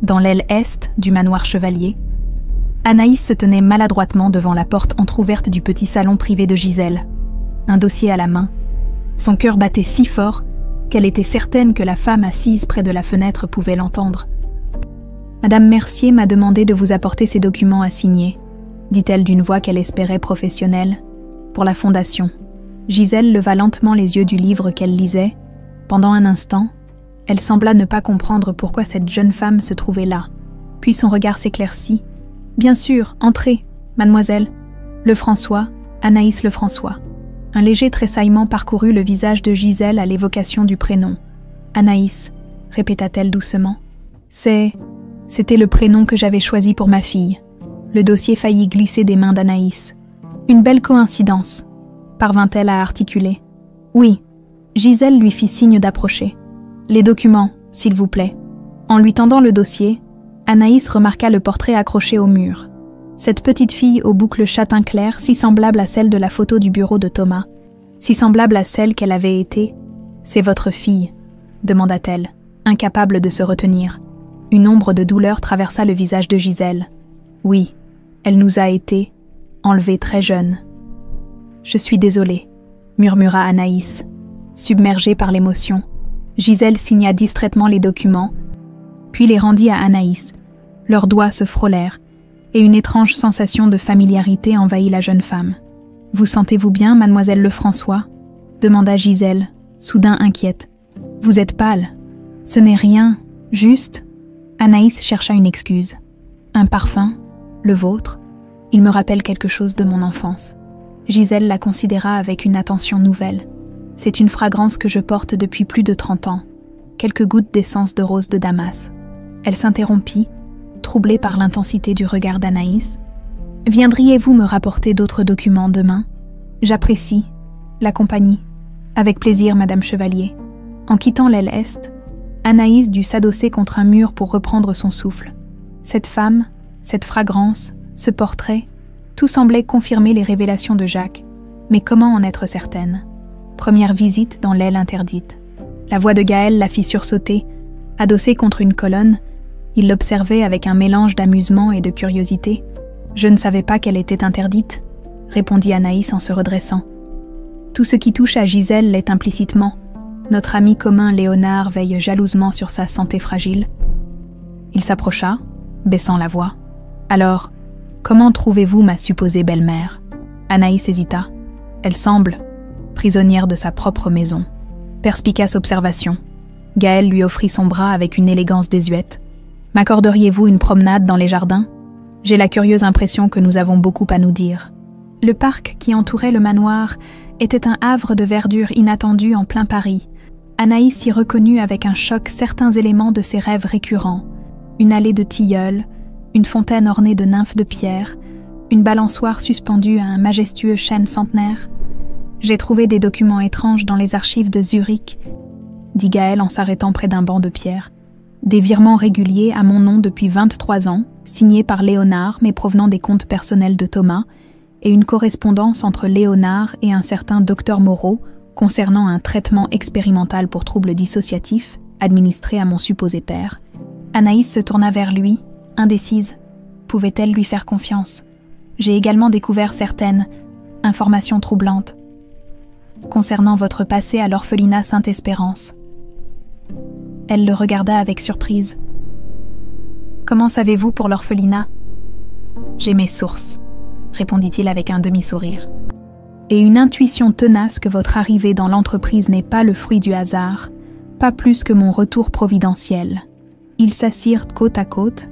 Dans l'aile est du manoir chevalier, Anaïs se tenait maladroitement devant la porte entr'ouverte du petit salon privé de Gisèle, un dossier à la main. Son cœur battait si fort qu'elle était certaine que la femme assise près de la fenêtre pouvait l'entendre. « Madame Mercier m'a demandé de vous apporter ces documents à signer, » dit-elle d'une voix qu'elle espérait professionnelle, « pour la fondation. » Gisèle leva lentement les yeux du livre qu'elle lisait. Pendant un instant, elle sembla ne pas comprendre pourquoi cette jeune femme se trouvait là. Puis son regard s'éclaircit. « Bien sûr, entrez, mademoiselle. Lefrançois, Anaïs Lefrançois. » Un léger tressaillement parcourut le visage de Gisèle à l'évocation du prénom. « Anaïs », répéta-t-elle doucement. « C'était le prénom que j'avais choisi pour ma fille. » Le dossier faillit glisser des mains d'Anaïs. « Une belle coïncidence », parvint-elle à articuler. « Oui. » Gisèle lui fit signe d'approcher. « Les documents, s'il vous plaît. » En lui tendant le dossier, Anaïs remarqua le portrait accroché au mur. Cette petite fille aux boucles châtain clair, si semblable à celle de la photo du bureau de Thomas, si semblable à celle qu'elle avait été. « C'est votre fille », demanda-t-elle, incapable de se retenir. Une ombre de douleur traversa le visage de Gisèle. « Oui, elle nous a été enlevée très jeune. »« Je suis désolée », murmura Anaïs. Submergée par l'émotion, Gisèle signa distraitement les documents, puis les rendit à Anaïs. Leurs doigts se frôlèrent, et une étrange sensation de familiarité envahit la jeune femme. « Vous sentez-vous bien, mademoiselle Lefrançois » demanda Gisèle, soudain inquiète. « Vous êtes pâle. Ce n'est rien, juste... » Anaïs chercha une excuse. « Un parfum, le vôtre, il me rappelle quelque chose de mon enfance. » Gisèle la considéra avec une attention nouvelle. « C'est une fragrance que je porte depuis plus de 30 ans. Quelques gouttes d'essence de rose de Damas. » Elle s'interrompit, troublée par l'intensité du regard d'Anaïs. « Viendriez-vous me rapporter d'autres documents demain? J'apprécie la compagnie. » « Avec plaisir, Madame Chevalier. » En quittant l'aile est, Anaïs dut s'adosser contre un mur pour reprendre son souffle. Cette femme, cette fragrance, ce portrait, tout semblait confirmer les révélations de Jacques. Mais comment en être certaine? Première visite dans l'aile interdite. La voix de Gaël la fit sursauter. Adossé contre une colonne, il l'observait avec un mélange d'amusement et de curiosité. « Je ne savais pas qu'elle était interdite », répondit Anaïs en se redressant. « Tout ce qui touche à Gisèle l'est implicitement. Notre ami commun Léonard veille jalousement sur sa santé fragile. » Il s'approcha, baissant la voix. « Alors, comment trouvez-vous ma supposée belle-mère » Anaïs hésita. Elle semble prisonnière de sa propre maison. Perspicace observation. Gaël lui offrit son bras avec une élégance désuète. « M'accorderiez-vous une promenade dans les jardins? J'ai la curieuse impression que nous avons beaucoup à nous dire. » Le parc qui entourait le manoir était un havre de verdure inattendue en plein Paris. Anaïs y reconnut avec un choc certains éléments de ses rêves récurrents. Une allée de tilleuls, une fontaine ornée de nymphes de pierre, une balançoire suspendue à un majestueux chêne centenaire. « J'ai trouvé des documents étranges dans les archives de Zurich, » dit Gaël en s'arrêtant près d'un banc de pierre. « Des virements réguliers à mon nom depuis 23 ans, signés par Léonard mais provenant des comptes personnels de Thomas, et une correspondance entre Léonard et un certain docteur Moreau concernant un traitement expérimental pour troubles dissociatifs administré à mon supposé père. » Anaïs se tourna vers lui, indécise. Pouvait-elle lui faire confiance? « J'ai également découvert certaines informations troublantes concernant votre passé à l'orphelinat Sainte-Espérance. » Elle le regarda avec surprise. « Comment savez-vous pour l'orphelinat? »« J'ai mes sources, » répondit-il avec un demi-sourire. « Et une intuition tenace que votre arrivée dans l'entreprise n'est pas le fruit du hasard, Pas plus que mon retour providentiel. Ils s'assirent côte à côte,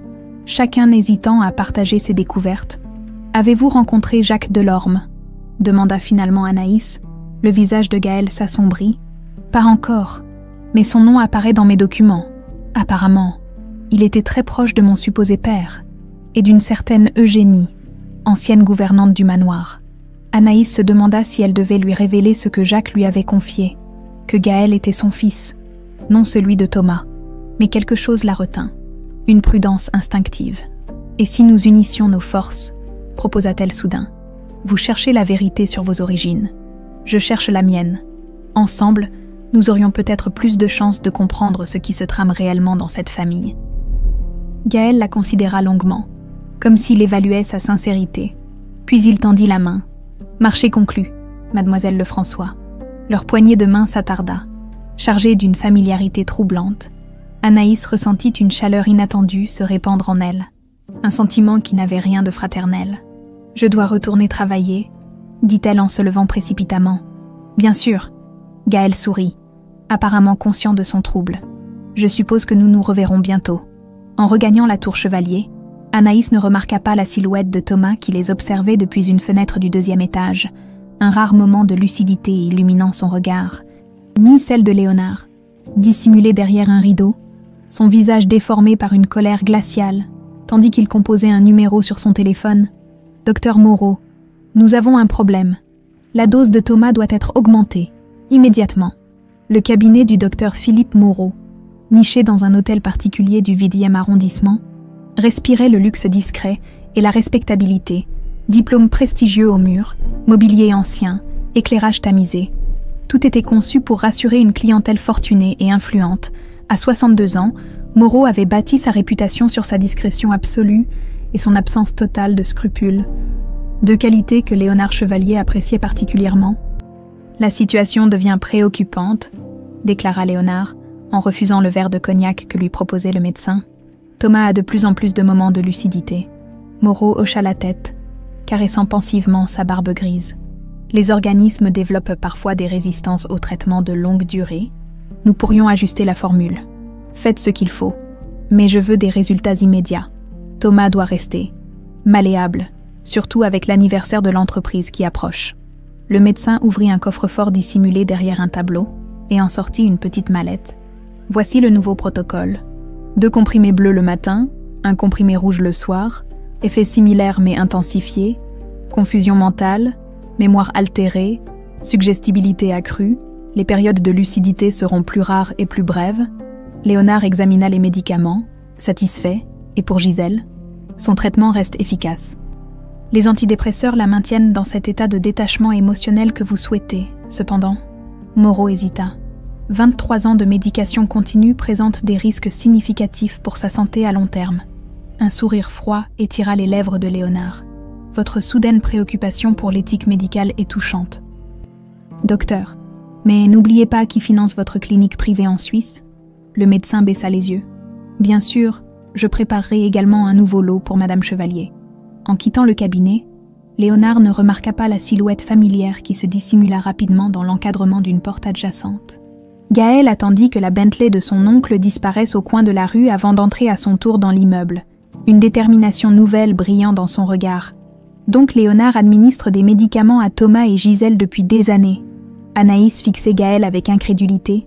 chacun hésitant à partager ses découvertes. « Avez-vous rencontré Jacques Delorme ?» demanda finalement Anaïs. Le visage de Gaël s'assombrit. « Pas encore, mais son nom apparaît dans mes documents. Apparemment, il était très proche de mon supposé père et d'une certaine Eugénie, ancienne gouvernante du manoir. » Anaïs se demanda si elle devait lui révéler ce que Jacques lui avait confié, que Gaël était son fils, non celui de Thomas. Mais quelque chose la retint, une prudence instinctive. « Et si nous unissions nos forces ?» proposa-t-elle soudain. « Vous cherchez la vérité sur vos origines. Je cherche la mienne. Ensemble, nous aurions peut-être plus de chances de comprendre ce qui se trame réellement dans cette famille. » Gaël la considéra longuement, comme s'il évaluait sa sincérité. Puis il tendit la main. « Marché conclu, mademoiselle Lefrançois. » Leur poignée de main s'attarda, chargée d'une familiarité troublante. Anaïs ressentit une chaleur inattendue se répandre en elle, un sentiment qui n'avait rien de fraternel. « Je dois retourner travailler », dit-elle en se levant précipitamment. « Bien sûr. » Gaël sourit, apparemment conscient de son trouble. « Je suppose que nous nous reverrons bientôt. » En regagnant la tour Chevalier, Anaïs ne remarqua pas la silhouette de Thomas qui les observait depuis une fenêtre du 2e étage, un rare moment de lucidité illuminant son regard, ni celle de Léonard, dissimulé derrière un rideau, son visage déformé par une colère glaciale, tandis qu'il composait un numéro sur son téléphone. « Docteur Moreau, nous avons un problème. La dose de Thomas doit être augmentée, immédiatement. » Le cabinet du docteur Philippe Moreau, niché dans un hôtel particulier du 8e arrondissement, respirait le luxe discret et la respectabilité, diplôme prestigieux au mur, mobilier ancien, éclairage tamisé. Tout était conçu pour rassurer une clientèle fortunée et influente. À 62 ans, Moreau avait bâti sa réputation sur sa discrétion absolue et son absence totale de scrupules, deux qualités que Léonard Chevalier appréciait particulièrement. « La situation devient préoccupante », déclara Léonard, en refusant le verre de cognac que lui proposait le médecin. Thomas a de plus en plus de moments de lucidité. Moreau hocha la tête, caressant pensivement sa barbe grise. Les organismes développent parfois des résistances aux traitements de longue durée. Nous pourrions ajuster la formule. Faites ce qu'il faut, mais je veux des résultats immédiats. Thomas doit rester malléable, surtout avec l'anniversaire de l'entreprise qui approche. Le médecin ouvrit un coffre-fort dissimulé derrière un tableau et en sortit une petite mallette. Voici le nouveau protocole. 2 comprimés bleus le matin, 1 comprimé rouge le soir, effet similaire mais intensifié, confusion mentale, mémoire altérée, suggestibilité accrue, les périodes de lucidité seront plus rares et plus brèves. Léonard examina les médicaments, satisfait, et pour Gisèle, son traitement reste efficace. Les antidépresseurs la maintiennent dans cet état de détachement émotionnel que vous souhaitez, cependant. Moreau hésita. 23 ans de médication continue présentent des risques significatifs pour sa santé à long terme. Un sourire froid étira les lèvres de Léonard. Votre soudaine préoccupation pour l'éthique médicale est touchante. Docteur, mais n'oubliez pas qui finance votre clinique privée en Suisse. Le médecin baissa les yeux. Bien sûr, je préparerai également un nouveau lot pour Madame Chevalier. En quittant le cabinet, Léonard ne remarqua pas la silhouette familière qui se dissimula rapidement dans l'encadrement d'une porte adjacente. Gaël attendit que la Bentley de son oncle disparaisse au coin de la rue avant d'entrer à son tour dans l'immeuble, une détermination nouvelle brillant dans son regard. Donc Léonard administre des médicaments à Thomas et Gisèle depuis des années. Anaïs fixait Gaël avec incrédulité,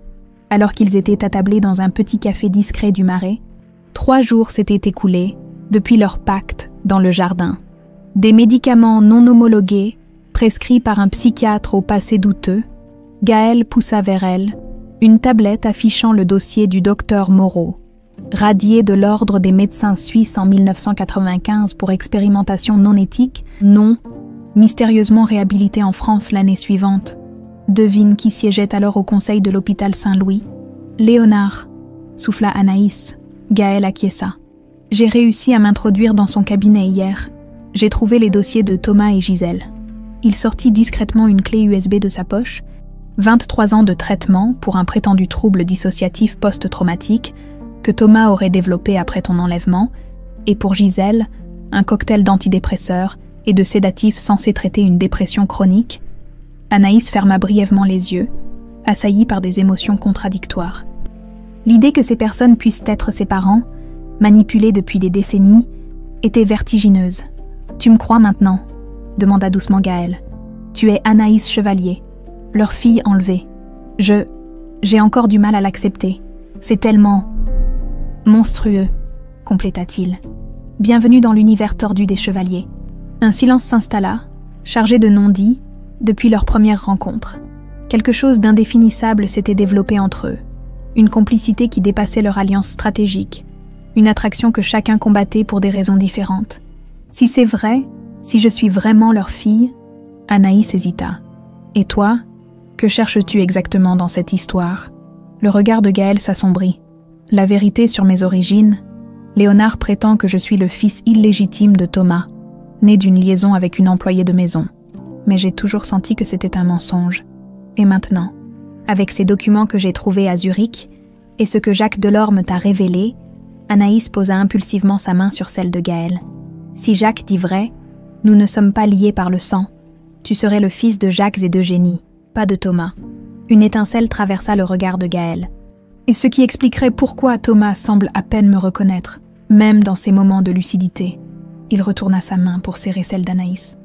alors qu'ils étaient attablés dans un petit café discret du Marais. 3 jours s'étaient écoulés depuis leur pacte dans le jardin. Des médicaments non homologués, prescrits par un psychiatre au passé douteux, Gaël poussa vers elle une tablette affichant le dossier du docteur Moreau, radié de l'ordre des médecins suisses en 1995 pour expérimentation non éthique, mystérieusement réhabilité en France l'année suivante. Devine qui siégeait alors au conseil de l'hôpital Saint-Louis. Léonard, souffla Anaïs. Gaël acquiesça. J'ai réussi à m'introduire dans son cabinet hier. J'ai trouvé les dossiers de Thomas et Gisèle. Il sortit discrètement une clé USB de sa poche. 23 ans de traitement pour un prétendu trouble dissociatif post-traumatique que Thomas aurait développé après ton enlèvement, et pour Gisèle, un cocktail d'antidépresseurs et de sédatifs censés traiter une dépression chronique. Anaïs ferma brièvement les yeux, assaillie par des émotions contradictoires. L'idée que ces personnes puissent être ses parents, manipulés depuis des décennies, était vertigineuse. « Tu me crois maintenant ?» demanda doucement Gaël. « Tu es Anaïs Chevalier, leur fille enlevée. J'ai encore du mal à l'accepter. C'est tellement monstrueux, compléta-t-il. Bienvenue dans l'univers tordu des chevaliers. » Un silence s'installa, chargé de non-dits, depuis leur première rencontre. Quelque chose d'indéfinissable s'était développé entre eux. Une complicité qui dépassait leur alliance stratégique. Une attraction que chacun combattait pour des raisons différentes. Si c'est vrai, si je suis vraiment leur fille, Anaïs hésita. Et toi, que cherches-tu exactement dans cette histoire? Le regard de Gaël s'assombrit. La vérité sur mes origines, Léonard prétend que je suis le fils illégitime de Thomas, né d'une liaison avec une employée de maison. Mais j'ai toujours senti que c'était un mensonge. Et maintenant, avec ces documents que j'ai trouvés à Zurich et ce que Jacques Delorme t'a révélé, Anaïs posa impulsivement sa main sur celle de Gaël. Si Jacques dit vrai, nous ne sommes pas liés par le sang. Tu serais le fils de Jacques et d'Eugénie, pas de Thomas. Une étincelle traversa le regard de Gaël. Et ce qui expliquerait pourquoi Thomas semble à peine me reconnaître, même dans ses moments de lucidité. Il retourna sa main pour serrer celle d'Anaïs.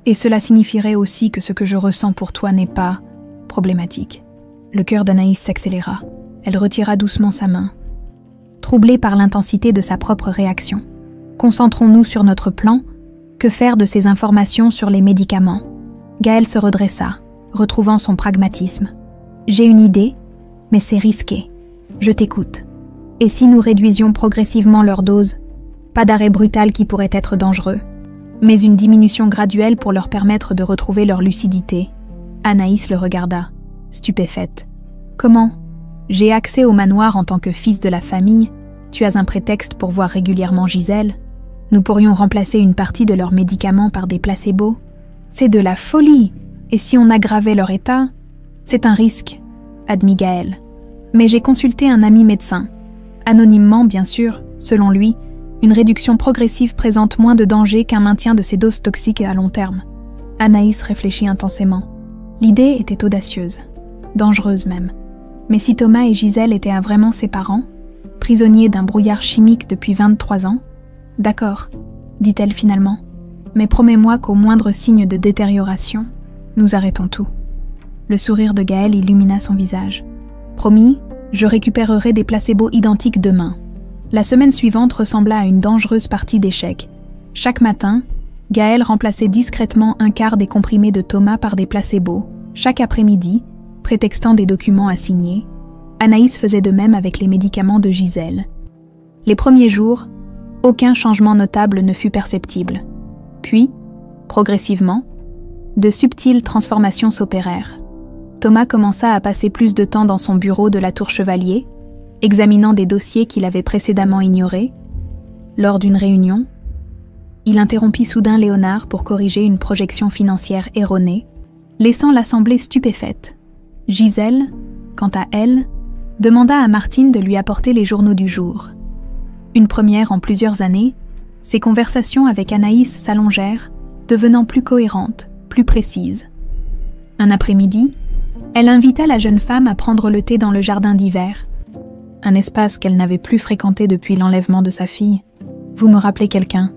Et cela signifierait aussi que ce que je ressens pour toi n'est pas problématique. Le cœur d'Anaïs s'accéléra. Elle retira doucement sa main. Troublée par l'intensité de sa propre réaction. Concentrons-nous sur notre plan. Que faire de ces informations sur les médicaments? Gaël se redressa, retrouvant son pragmatisme. J'ai une idée, mais c'est risqué. Je t'écoute. Et si nous réduisions progressivement leur dose? Pas d'arrêt brutal qui pourrait être dangereux, mais une diminution graduelle pour leur permettre de retrouver leur lucidité. Anaïs le regarda, stupéfaite. Comment? J'ai accès au manoir en tant que fils de la famille. Tu as un prétexte pour voir régulièrement Gisèle. Nous pourrions remplacer une partie de leurs médicaments par des placebos. C'est de la folie. Et si on aggravait leur état? C'est un risque, admit Gaël. Mais j'ai consulté un ami médecin. Anonymement, bien sûr, selon lui, une réduction progressive présente moins de danger qu'un maintien de ces doses toxiques à long terme. Anaïs réfléchit intensément. L'idée était audacieuse, dangereuse même. Mais si Thomas et Gisèle étaient vraiment ses parents, prisonniers d'un brouillard chimique depuis 23 ans, d'accord, dit-elle finalement, mais promets-moi qu'au moindre signe de détérioration, nous arrêtons tout. Le sourire de Gaël illumina son visage. Promis, je récupérerai des placebos identiques demain. La semaine suivante ressembla à une dangereuse partie d'échecs. Chaque matin, Gaël remplaçait discrètement un quart des comprimés de Thomas par des placebos. Chaque après-midi, prétextant des documents à signer, Anaïs faisait de même avec les médicaments de Gisèle. Les premiers jours, aucun changement notable ne fut perceptible. Puis, progressivement, de subtiles transformations s'opérèrent. Thomas commença à passer plus de temps dans son bureau de la Tour Chevalier, examinant des dossiers qu'il avait précédemment ignorés. Lors d'une réunion, il interrompit soudain Léonard pour corriger une projection financière erronée, laissant l'assemblée stupéfaite. Gisèle, quant à elle, demanda à Martine de lui apporter les journaux du jour. Une première en plusieurs années, ses conversations avec Anaïs s'allongèrent, devenant plus cohérentes, plus précises. Un après-midi, elle invita la jeune femme à prendre le thé dans le jardin d'hiver, un espace qu'elle n'avait plus fréquenté depuis l'enlèvement de sa fille. « Vous me rappelez quelqu'un ?»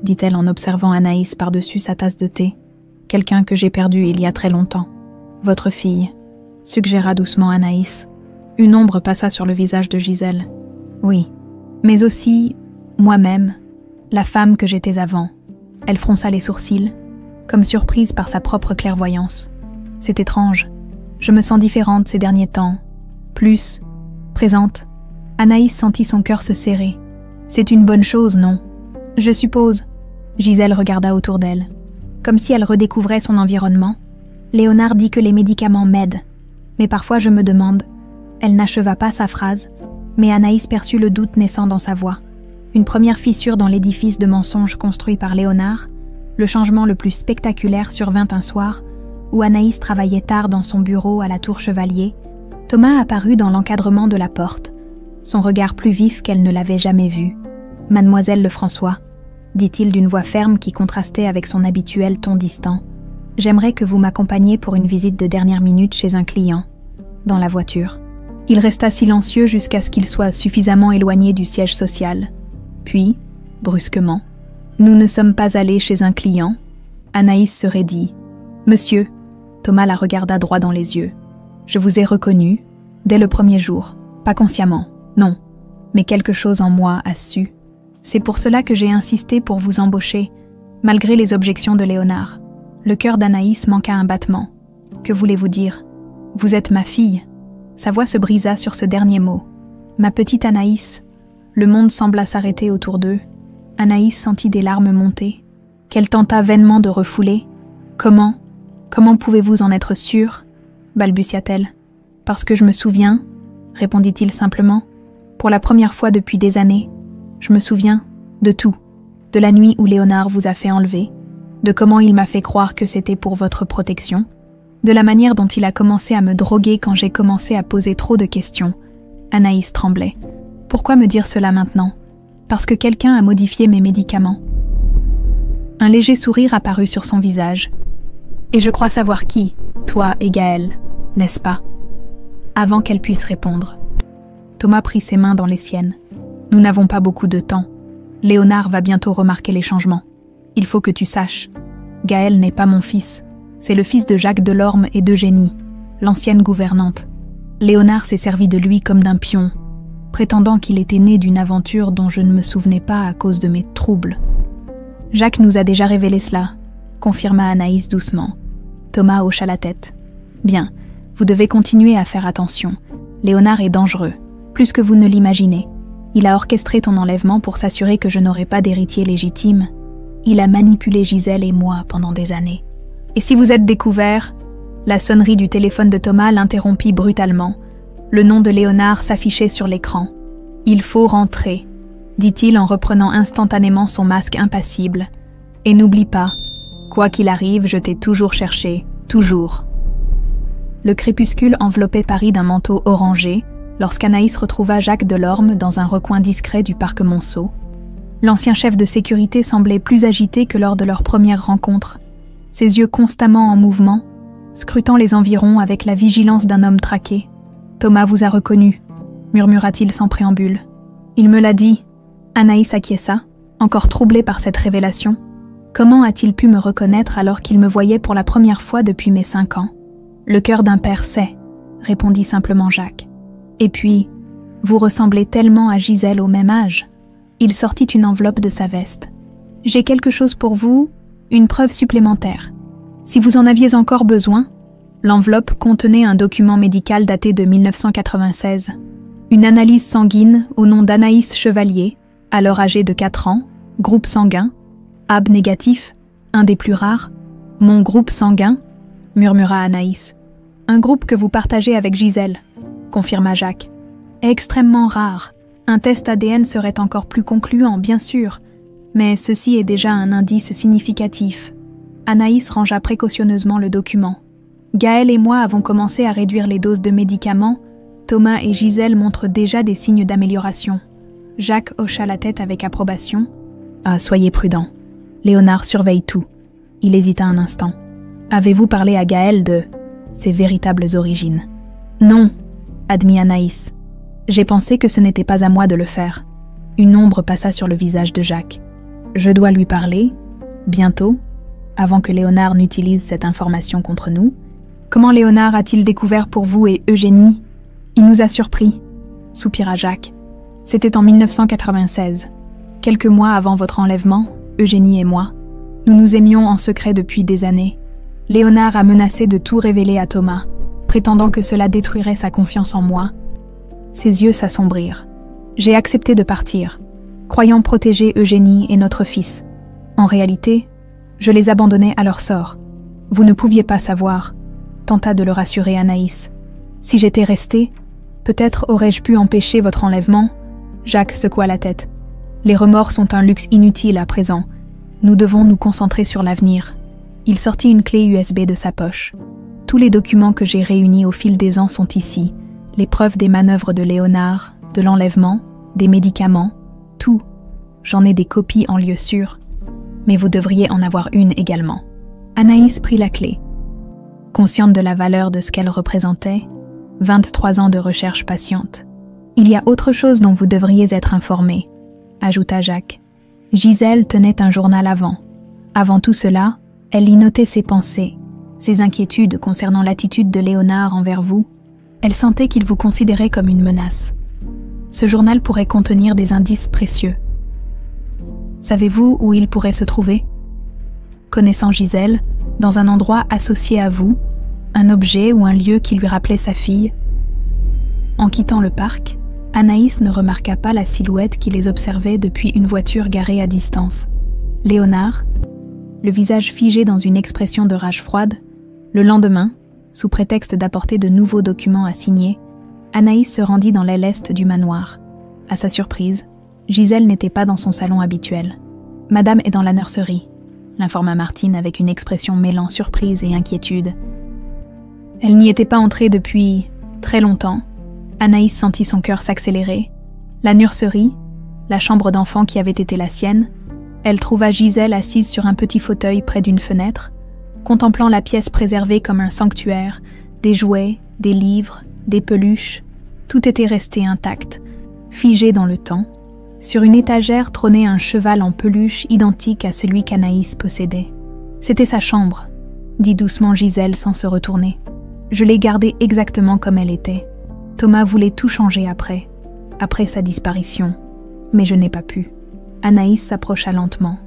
dit-elle en observant Anaïs par-dessus sa tasse de thé. « Quelqu'un que j'ai perdu il y a très longtemps. Votre fille » suggéra doucement Anaïs. Une ombre passa sur le visage de Gisèle. « Oui, mais aussi moi-même, la femme que j'étais avant. » Elle fronça les sourcils, comme surprise par sa propre clairvoyance. « C'est étrange. Je me sens différente ces derniers temps. Plus présente. » Anaïs sentit son cœur se serrer. « C'est une bonne chose, non ? Je suppose. » Gisèle regarda autour d'elle. Comme si elle redécouvrait son environnement. Léonard dit que les médicaments m'aident. Mais parfois je me demande. Elle n'acheva pas sa phrase, mais Anaïs perçut le doute naissant dans sa voix. Une première fissure dans l'édifice de mensonges construit par Léonard, le changement le plus spectaculaire survint un soir, où Anaïs travaillait tard dans son bureau à la Tour Chevalier. Thomas apparut dans l'encadrement de la porte, son regard plus vif qu'elle ne l'avait jamais vu. « Mademoiselle Lefrançois », dit-il d'une voix ferme qui contrastait avec son habituel ton distant. « J'aimerais que vous m'accompagniez pour une visite de dernière minute chez un client. » Dans la voiture. Il resta silencieux jusqu'à ce qu'il soit suffisamment éloigné du siège social. Puis, brusquement, « Nous ne sommes pas allés chez un client ?» Anaïs se raidit. « Monsieur !» Thomas la regarda droit dans les yeux. « Je vous ai reconnu, dès le premier jour. Pas consciemment, non. Mais quelque chose en moi a su. C'est pour cela que j'ai insisté pour vous embaucher, malgré les objections de Léonard. » Le cœur d'Anaïs manqua un battement. « Que voulez-vous dire ? Vous êtes ma fille. » Sa voix se brisa sur ce dernier mot. « Ma petite Anaïs. » Le monde sembla s'arrêter autour d'eux. Anaïs sentit des larmes monter, qu'elle tenta vainement de refouler. « Comment pouvez-vous en être sûre ?» balbutia-t-elle. « Parce que je me souviens, » répondit-il simplement. « Pour la première fois depuis des années, je me souviens de tout. De la nuit où Léonard vous a fait enlever, de comment il m'a fait croire que c'était pour votre protection, de la manière dont il a commencé à me droguer quand j'ai commencé à poser trop de questions. » Anaïs tremblait. « Pourquoi me dire cela maintenant ? Parce que quelqu'un a modifié mes médicaments. » Un léger sourire apparut sur son visage. « Et je crois savoir qui, toi et Gaël, n'est-ce pas ?» Avant qu'elle puisse répondre, Thomas prit ses mains dans les siennes. « Nous n'avons pas beaucoup de temps. Léonard va bientôt remarquer les changements. Il faut que tu saches. Gaël n'est pas mon fils. C'est le fils de Jacques Delorme et d'Eugénie, l'ancienne gouvernante. Léonard s'est servi de lui comme d'un pion, prétendant qu'il était né d'une aventure dont je ne me souvenais pas à cause de mes troubles. Jacques nous a déjà révélé cela, confirma Anaïs doucement. Thomas hocha la tête. Bien, vous devez continuer à faire attention. Léonard est dangereux, plus que vous ne l'imaginez. Il a orchestré ton enlèvement pour s'assurer que je n'aurai pas d'héritier légitime. Il a manipulé Gisèle et moi pendant des années. Et si vous êtes découvert, la sonnerie du téléphone de Thomas l'interrompit brutalement. Le nom de Léonard s'affichait sur l'écran. « Il faut rentrer », dit-il en reprenant instantanément son masque impassible. « Et n'oublie pas, quoi qu'il arrive, je t'ai toujours cherché, toujours. » Le crépuscule enveloppait Paris d'un manteau orangé lorsqu'Anaïs retrouva Jacques Delorme dans un recoin discret du parc Monceau. L'ancien chef de sécurité semblait plus agité que lors de leur première rencontre, ses yeux constamment en mouvement, scrutant les environs avec la vigilance d'un homme traqué. « Thomas vous a reconnu », murmura-t-il sans préambule. « Il me l'a dit. » Anaïs acquiesça, encore troublée par cette révélation. Comment a-t-il pu me reconnaître alors qu'il me voyait pour la première fois depuis mes 5 ans ? « Le cœur d'un père sait », répondit simplement Jacques. « Et puis, vous ressemblez tellement à Gisèle au même âge. » Il sortit une enveloppe de sa veste. « J'ai quelque chose pour vous, une preuve supplémentaire. Si vous en aviez encore besoin, » l'enveloppe contenait un document médical daté de 1996. Une analyse sanguine au nom d'Anaïs Chevalier, alors âgée de 4 ans, groupe sanguin, AB négatif, un des plus rares. « Mon groupe sanguin », murmura Anaïs. « Un groupe que vous partagez avec Gisèle », confirma Jacques. « Extrêmement rare. Un test ADN serait encore plus concluant, bien sûr, mais ceci est déjà un indice significatif. » Anaïs rangea précautionneusement le document. « Gaël et moi avons commencé à réduire les doses de médicaments. Thomas et Gisèle montrent déjà des signes d'amélioration. » Jacques hocha la tête avec approbation. « Ah, soyez prudent. Léonard surveille tout. » Il hésita un instant. « Avez-vous parlé à Gaël de ses véritables origines ?»« Non, » admit Anaïs. « J'ai pensé que ce n'était pas à moi de le faire. » Une ombre passa sur le visage de Jacques. « Je dois lui parler, bientôt, avant que Léonard n'utilise cette information contre nous. Comment Léonard a-t-il découvert pour vous et Eugénie ? Il nous a surpris, » soupira Jacques. « C'était en 1996, quelques mois avant votre enlèvement, Eugénie et moi. Nous nous aimions en secret depuis des années. Léonard a menacé de tout révéler à Thomas, prétendant que cela détruirait sa confiance en moi. » Ses yeux s'assombrirent. « J'ai accepté de partir, croyant protéger Eugénie et notre fils. En réalité, je les abandonnais à leur sort. Vous ne pouviez pas savoir, » tenta de le rassurer Anaïs. « Si j'étais restée, peut-être aurais-je pu empêcher votre enlèvement. » Jacques secoua la tête. « Les remords sont un luxe inutile à présent. Nous devons nous concentrer sur l'avenir. » Il sortit une clé USB de sa poche. « Tous les documents que j'ai réunis au fil des ans sont ici. Les preuves des manœuvres de Léonard, de l'enlèvement, des médicaments, tout. J'en ai des copies en lieu sûr. Mais vous devriez en avoir une également. » Anaïs prit la clé. Consciente de la valeur de ce qu'elle représentait, 23 ans de recherche patiente. Il y a autre chose dont vous devriez être informé, ajouta Jacques. Gisèle tenait un journal Avant tout cela, elle y notait ses pensées, ses inquiétudes concernant l'attitude de Léonard envers vous. Elle sentait qu'il vous considérait comme une menace. Ce journal pourrait contenir des indices précieux. Savez-vous où il pourrait se trouver? Connaissant Gisèle, dans un endroit associé à vous, un objet ou un lieu qui lui rappelait sa fille. En quittant le parc, Anaïs ne remarqua pas la silhouette qui les observait depuis une voiture garée à distance. Léonard, le visage figé dans une expression de rage froide, le lendemain, sous prétexte d'apporter de nouveaux documents à signer, Anaïs se rendit dans l'aile est du manoir. À sa surprise, Gisèle n'était pas dans son salon habituel. « Madame est dans la nurserie », l'informa Martine avec une expression mêlant surprise et inquiétude. Elle n'y était pas entrée depuis très longtemps. Anaïs sentit son cœur s'accélérer. La nurserie, la chambre d'enfant qui avait été la sienne, elle trouva Gisèle assise sur un petit fauteuil près d'une fenêtre, contemplant la pièce préservée comme un sanctuaire, des jouets, des livres, des peluches. Tout était resté intact, figé dans le temps. Sur une étagère trônait un cheval en peluche identique à celui qu'Anaïs possédait. « C'était sa chambre », dit doucement Gisèle sans se retourner. « Je l'ai gardée exactement comme elle était. Thomas voulait tout changer après sa disparition, mais je n'ai pas pu. » Anaïs s'approcha lentement,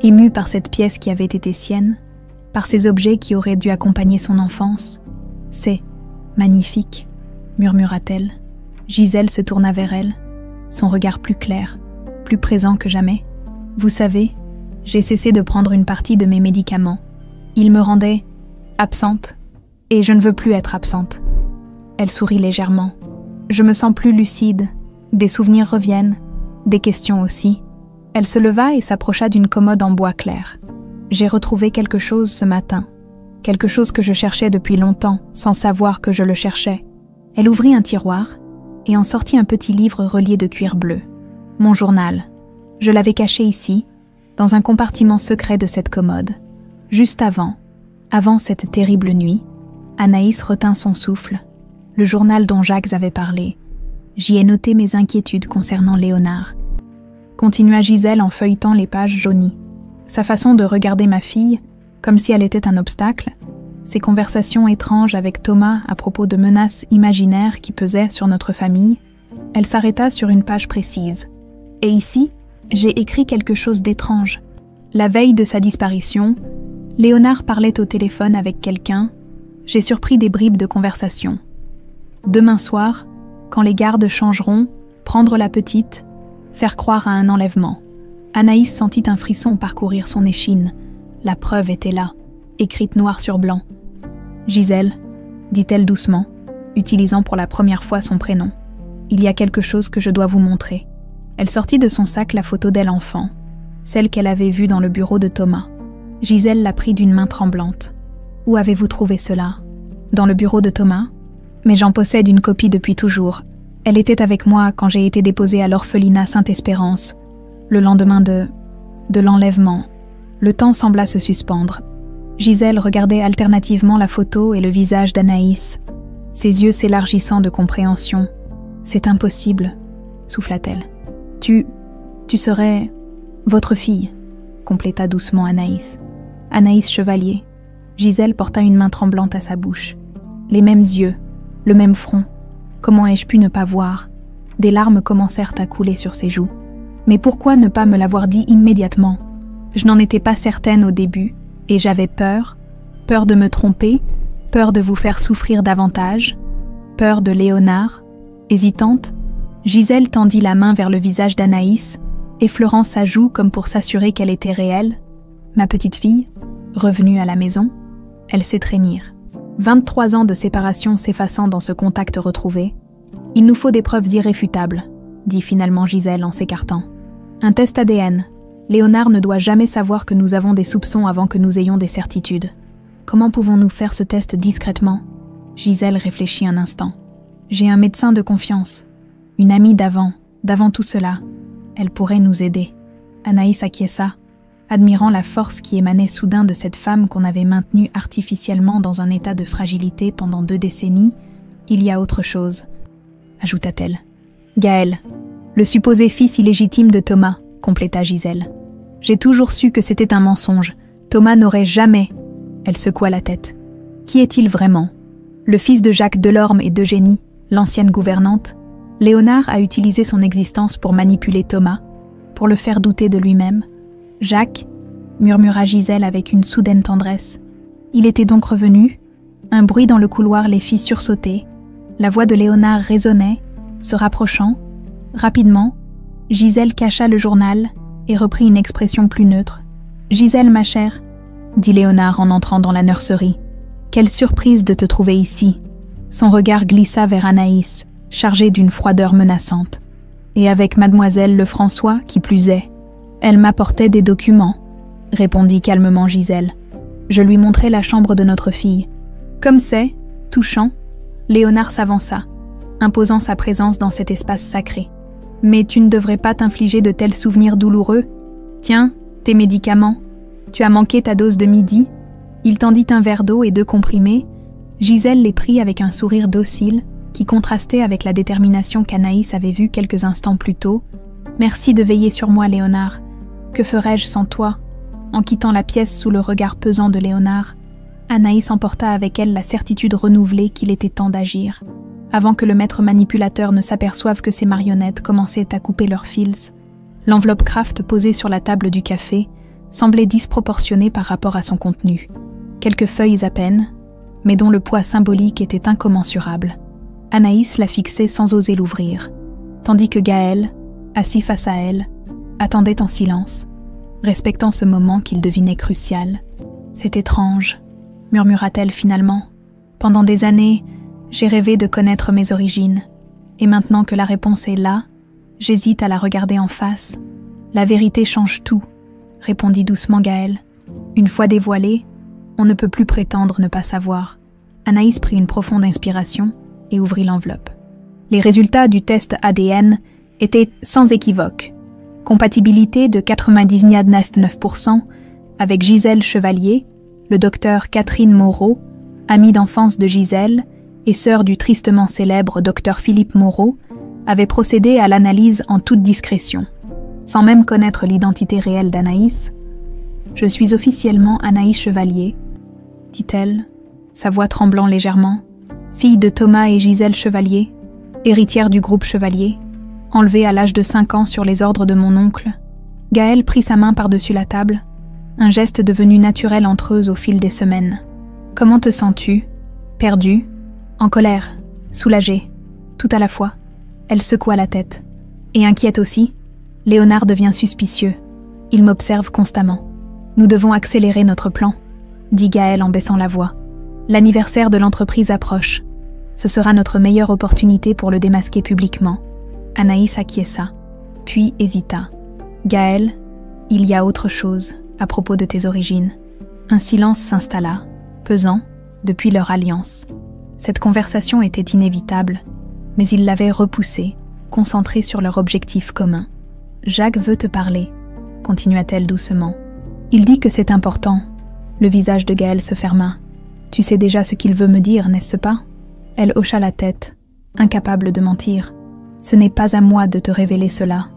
émue par cette pièce qui avait été sienne, par ces objets qui auraient dû accompagner son enfance. « C'est magnifique », murmura-t-elle. Gisèle se tourna vers elle, son regard plus clair, plus présent que jamais. « Vous savez, j'ai cessé de prendre une partie de mes médicaments. Ils me rendaient absente, et je ne veux plus être absente. » Elle sourit légèrement. « Je me sens plus lucide, des souvenirs reviennent, des questions aussi. » Elle se leva et s'approcha d'une commode en bois clair. « J'ai retrouvé quelque chose ce matin, quelque chose que je cherchais depuis longtemps, sans savoir que je le cherchais. » Elle ouvrit un tiroir et en sortit un petit livre relié de cuir bleu. Mon journal. Je l'avais caché ici, dans un compartiment secret de cette commode. Juste avant cette terrible nuit, Anaïs retint son souffle. Le journal dont Jacques avait parlé. J'y ai noté mes inquiétudes concernant Léonard. Continua Gisèle en feuilletant les pages jaunies. Sa façon de regarder ma fille, comme si elle était un obstacle, ses conversations étranges avec Thomas à propos de menaces imaginaires qui pesaient sur notre famille, elle s'arrêta sur une page précise. Et ici, j'ai écrit quelque chose d'étrange. La veille de sa disparition, Léonard parlait au téléphone avec quelqu'un. J'ai surpris des bribes de conversation. Demain soir, quand les gardes changeront, prendre la petite, faire croire à un enlèvement. Anaïs sentit un frisson parcourir son échine. La preuve était là, écrite noir sur blanc. « Gisèle », dit-elle doucement, utilisant pour la première fois son prénom. « Il y a quelque chose que je dois vous montrer. » Elle sortit de son sac la photo d'elle enfant, celle qu'elle avait vue dans le bureau de Thomas. Gisèle la prit d'une main tremblante. « Où avez-vous trouvé cela ? Dans le bureau de Thomas ? Mais j'en possède une copie depuis toujours. Elle était avec moi quand j'ai été déposée à l'orphelinat Sainte-Espérance, le lendemain de l'enlèvement. » Le temps sembla se suspendre. Gisèle regardait alternativement la photo et le visage d'Anaïs, ses yeux s'élargissant de compréhension. « C'est impossible, » souffla-t-elle. « Tu serais votre fille, » compléta doucement Anaïs. Anaïs Chevalier. Gisèle porta une main tremblante à sa bouche. Les mêmes yeux, le même front. Comment ai-je pu ne pas voir? Des larmes commencèrent à couler sur ses joues. Mais pourquoi ne pas me l'avoir dit immédiatement? Je n'en étais pas certaine au début, et j'avais peur de me tromper, peur de vous faire souffrir davantage, peur de Léonard. Hésitante, Gisèle tendit la main vers le visage d'Anaïs, effleurant sa joue comme pour s'assurer qu'elle était réelle. Ma petite fille, revenue à la maison, elles s'étreignirent. 23 ans de séparation s'effaçant dans ce contact retrouvé. « Il nous faut des preuves irréfutables », dit finalement Gisèle en s'écartant. « Un test ADN. Léonard ne doit jamais savoir que nous avons des soupçons avant que nous ayons des certitudes. Comment pouvons-nous faire ce test discrètement ?» Gisèle réfléchit un instant. « J'ai un médecin de confiance, une amie d'avant tout cela. Elle pourrait nous aider. » Anaïs acquiesça, admirant la force qui émanait soudain de cette femme qu'on avait maintenue artificiellement dans un état de fragilité pendant 2 décennies, Il y a autre chose, ajouta-t-elle. Gaël, le supposé fils illégitime de Thomas, compléta Gisèle. J'ai toujours su que c'était un mensonge. Thomas n'aurait jamais... Elle secoua la tête. Qui est-il vraiment? Le fils de Jacques Delorme et d'Eugénie, l'ancienne gouvernante? Léonard a utilisé son existence pour manipuler Thomas, pour le faire douter de lui-même. Jacques, murmura Gisèle avec une soudaine tendresse. Il était donc revenu? Un bruit dans le couloir les fit sursauter. La voix de Léonard résonnait, se rapprochant. Rapidement, Gisèle cacha le journal et reprit une expression plus neutre. « Gisèle, ma chère, » dit Léonard en entrant dans la nurserie. « Quelle surprise de te trouver ici !» Son regard glissa vers Anaïs, chargée d'une froideur menaçante. Et avec mademoiselle Lefrançois, qui plus est. Elle m'apportait des documents, répondit calmement Gisèle. Je lui montrai la chambre de notre fille. Comme c'est, touchant, Léonard s'avança, imposant sa présence dans cet espace sacré. Mais tu ne devrais pas t'infliger de tels souvenirs douloureux. Tiens, tes médicaments. Tu as manqué ta dose de midi. Il tendit un verre d'eau et 2 comprimés. Gisèle les prit avec un sourire docile, qui contrastait avec la détermination qu'Anaïs avait vue quelques instants plus tôt. Merci de veiller sur moi, Léonard. Que ferais-je sans toi? En quittant la pièce sous le regard pesant de Léonard, Anaïs emporta avec elle la certitude renouvelée qu'il était temps d'agir. Avant que le maître manipulateur ne s'aperçoive que ses marionnettes commençaient à couper leurs fils, l'enveloppe Kraft posée sur la table du café semblait disproportionnée par rapport à son contenu. Quelques feuilles à peine, mais dont le poids symbolique était incommensurable. Anaïs la fixait sans oser l'ouvrir, tandis que Gaël, assis face à elle, attendait en silence, respectant ce moment qu'il devinait crucial. « C'est étrange », murmura-t-elle finalement. « Pendant des années, j'ai rêvé de connaître mes origines, et maintenant que la réponse est là, j'hésite à la regarder en face. La vérité change tout, répondit doucement Gaël. Une fois dévoilée, on ne peut plus prétendre ne pas savoir. Anaïs prit une profonde inspiration et ouvrit l'enveloppe. Les résultats du test ADN étaient sans équivoque. Compatibilité de 99,9% avec Gisèle Chevalier, le docteur Catherine Moreau, amie d'enfance de Gisèle et sœur du tristement célèbre docteur Philippe Moreau, avait procédé à l'analyse en toute discrétion. Sans même connaître l'identité réelle d'Anaïs, « Je suis officiellement Anaïs Chevalier », dit-elle, sa voix tremblant légèrement, fille de Thomas et Gisèle Chevalier, héritière du groupe Chevalier, enlevée à l'âge de 5 ans sur les ordres de mon oncle. Gaël prit sa main par-dessus la table, un geste devenu naturel entre eux au fil des semaines. « Comment te sens-tu? Perdue? En colère? Soulagée? Tout à la fois ?» Elle secoua la tête. « Et inquiète aussi? Léonard devient suspicieux. Il m'observe constamment. Nous devons accélérer notre plan, » dit Gaël en baissant la voix. « L'anniversaire de l'entreprise approche. Ce sera notre meilleure opportunité pour le démasquer publiquement. » Anaïs acquiesça, puis hésita. « Gaël, il y a autre chose à propos de tes origines. » Un silence s'installa, pesant, depuis leur alliance. Cette conversation était inévitable, mais ils l'avaient repoussée, concentrée sur leur objectif commun. « Jacques veut te parler, » continua-t-elle doucement. « Il dit que c'est important. » Le visage de Gaël se ferma. « Tu sais déjà ce qu'il veut me dire, n'est-ce pas ?» Elle hocha la tête, incapable de mentir. « Ce n'est pas à moi de te révéler cela. »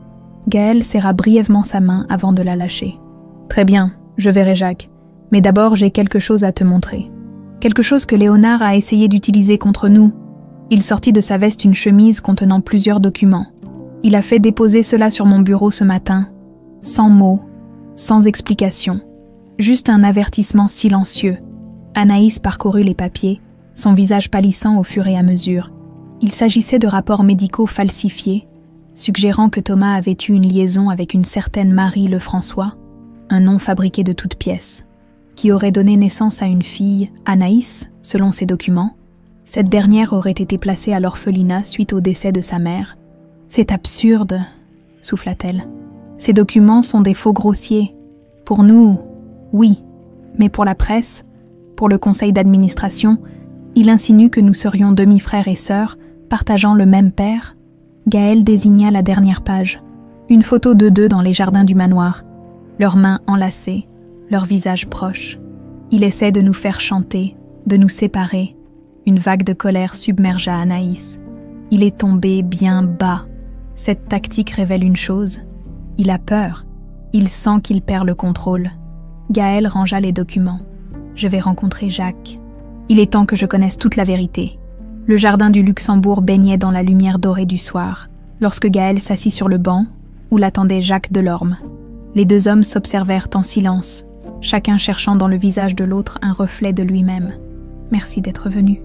Gaël serra brièvement sa main avant de la lâcher. « Très bien, je verrai Jacques. Mais d'abord, j'ai quelque chose à te montrer. Quelque chose que Léonard a essayé d'utiliser contre nous. » Il sortit de sa veste une chemise contenant plusieurs documents. Il a fait déposer cela sur mon bureau ce matin, sans mots, sans explication. Juste un avertissement silencieux. Anaïs parcourut les papiers, son visage pâlissant au fur et à mesure. Il s'agissait de rapports médicaux falsifiés, suggérant que Thomas avait eu une liaison avec une certaine Marie Lefrançois, un nom fabriqué de toutes pièces, qui aurait donné naissance à une fille, Anaïs, selon ses documents. Cette dernière aurait été placée à l'orphelinat suite au décès de sa mère. « C'est absurde », souffla-t-elle. « Ces documents sont des faux grossiers. Pour nous, oui, mais pour la presse, pour le conseil d'administration, il insinue que nous serions demi-frères et sœurs, partageant le même père. » Gaël désigna la dernière page. Une photo d'eux deux dans les jardins du manoir, leurs mains enlacées, leurs visages proches. Il essaie de nous faire chanter, de nous séparer. Une vague de colère submergea Anaïs. Il est tombé bien bas. Cette tactique révèle une chose. Il a peur. Il sent qu'il perd le contrôle. Gaël rangea les documents. Je vais rencontrer Jacques. Il est temps que je connaisse toute la vérité. Le jardin du Luxembourg baignait dans la lumière dorée du soir, lorsque Gaël s'assit sur le banc, où l'attendait Jacques Delorme. Les deux hommes s'observèrent en silence, chacun cherchant dans le visage de l'autre un reflet de lui-même. « Merci d'être venu »,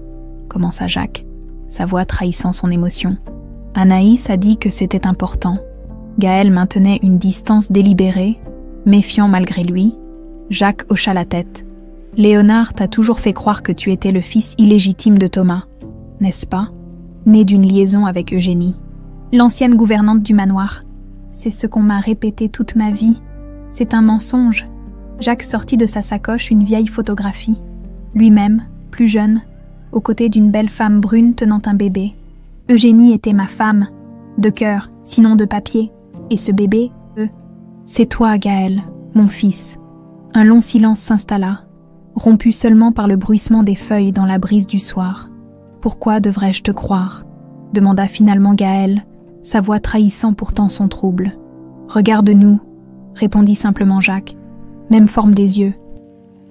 commença Jacques, sa voix trahissant son émotion. Anaïs a dit que c'était important. Gaël maintenait une distance délibérée, méfiant malgré lui. Jacques hocha la tête. « Léonard t'a toujours fait croire que tu étais le fils illégitime de Thomas, n'est-ce pas? Né d'une liaison avec Eugénie. L'ancienne gouvernante du manoir. C'est ce qu'on m'a répété toute ma vie. C'est un mensonge. » Jacques sortit de sa sacoche une vieille photographie. Lui-même, plus jeune, aux côtés d'une belle femme brune tenant un bébé. Eugénie était ma femme, de cœur, sinon de papier. Et ce bébé, c'est toi, Gaël, mon fils. Un long silence s'installa, rompu seulement par le bruissement des feuilles dans la brise du soir. « Pourquoi devrais-je te croire ?» demanda finalement Gaël, sa voix trahissant pourtant son trouble. « Regarde-nous » répondit simplement Jacques. Même forme des yeux,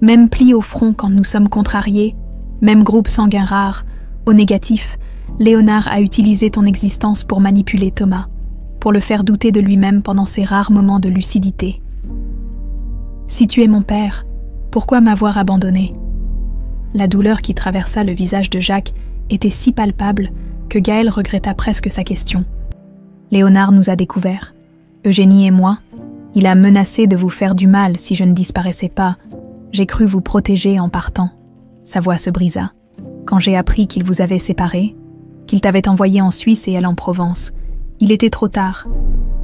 même pli au front quand nous sommes contrariés, même groupe sanguin rare. Au négatif, Léonard a utilisé ton existence pour manipuler Thomas, pour le faire douter de lui-même pendant ces rares moments de lucidité. Si tu es mon père, pourquoi m'avoir abandonné ? La douleur qui traversa le visage de Jacques était si palpable que Gaël regretta presque sa question. Léonard nous a découverts, Eugénie et moi. Il a menacé de vous faire du mal si je ne disparaissais pas. J'ai cru vous protéger en partant. Sa voix se brisa. Quand j'ai appris qu'il vous avait séparés, qu'il t'avait envoyé en Suisse et elle en Provence, il était trop tard.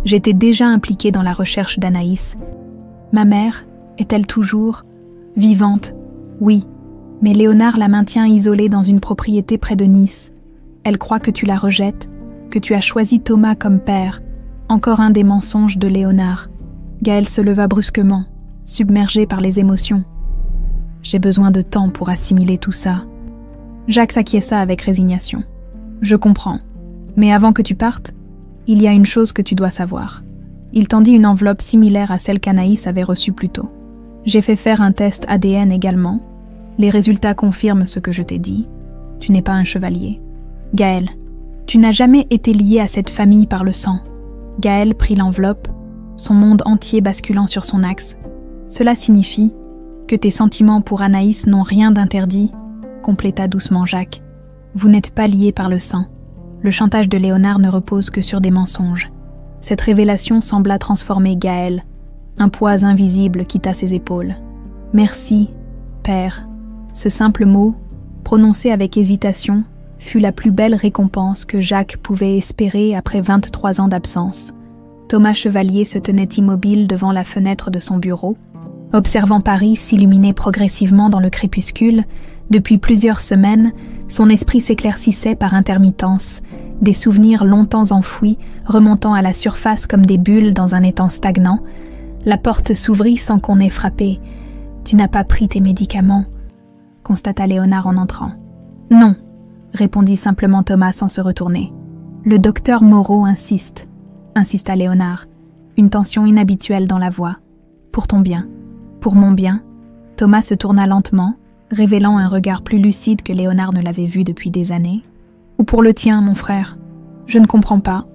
J'étais déjà impliquée dans la recherche d'Anaïs. Ma mère, est-elle toujours vivante? Oui, mais Léonard la maintient isolée dans une propriété près de Nice. Elle croit que tu la rejettes, que tu as choisi Thomas comme père. Encore un des mensonges de Léonard. Gaël se leva brusquement, submergé par les émotions. « J'ai besoin de temps pour assimiler tout ça. » Jacques s'acquiesça avec résignation. « Je comprends. Mais avant que tu partes, il y a une chose que tu dois savoir. » Il tendit une enveloppe similaire à celle qu'Anaïs avait reçue plus tôt. « J'ai fait faire un test ADN également. Les résultats confirment ce que je t'ai dit. Tu n'es pas un chevalier. Gaël, tu n'as jamais été lié à cette famille par le sang. » Gaël prit l'enveloppe, son monde entier basculant sur son axe. « Cela signifie que tes sentiments pour Anaïs n'ont rien d'interdit, » compléta doucement Jacques. « Vous n'êtes pas liés par le sang. Le chantage de Léonard ne repose que sur des mensonges. » Cette révélation sembla transformer Gaël. Un poids invisible quitta ses épaules. « Merci, père. » Ce simple mot, prononcé avec hésitation, fut la plus belle récompense que Jacques pouvait espérer après 23 ans d'absence. Thomas Chevalier se tenait immobile devant la fenêtre de son bureau, observant Paris s'illuminer progressivement dans le crépuscule. Depuis plusieurs semaines, son esprit s'éclaircissait par intermittence, des souvenirs longtemps enfouis remontant à la surface comme des bulles dans un étang stagnant. La porte s'ouvrit sans qu'on ait frappé. « Tu n'as pas pris tes médicaments », constata Léonard en entrant. « Non », répondit simplement Thomas sans se retourner. « Le docteur Moreau insiste », insista Léonard, une tension inhabituelle dans la voix. « Pour ton bien. » « Pour mon bien ?» Thomas se tourna lentement, révélant un regard plus lucide que Léonard ne l'avait vu depuis des années. « Ou pour le tien, mon frère ? Je ne comprends pas.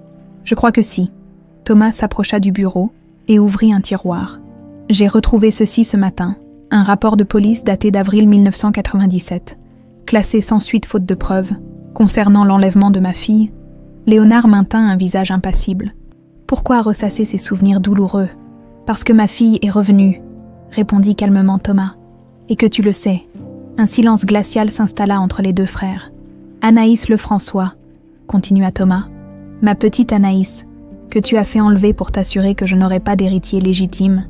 Je crois que si. » Thomas s'approcha du bureau et ouvrit un tiroir. « J'ai retrouvé ceci ce matin. Un rapport de police daté d'avril 1997, classé sans suite faute de preuves, concernant l'enlèvement de ma fille. » Léonard maintint un visage impassible. « Pourquoi ressasser ces souvenirs douloureux ? Parce que ma fille est revenue, » répondit calmement Thomas. « Et que tu le sais. » Un silence glacial s'installa entre les deux frères. « Anaïs Lefrançois, » continua Thomas, « ma petite Anaïs, que tu as fait enlever pour t'assurer que je n'aurais pas d'héritier légitime,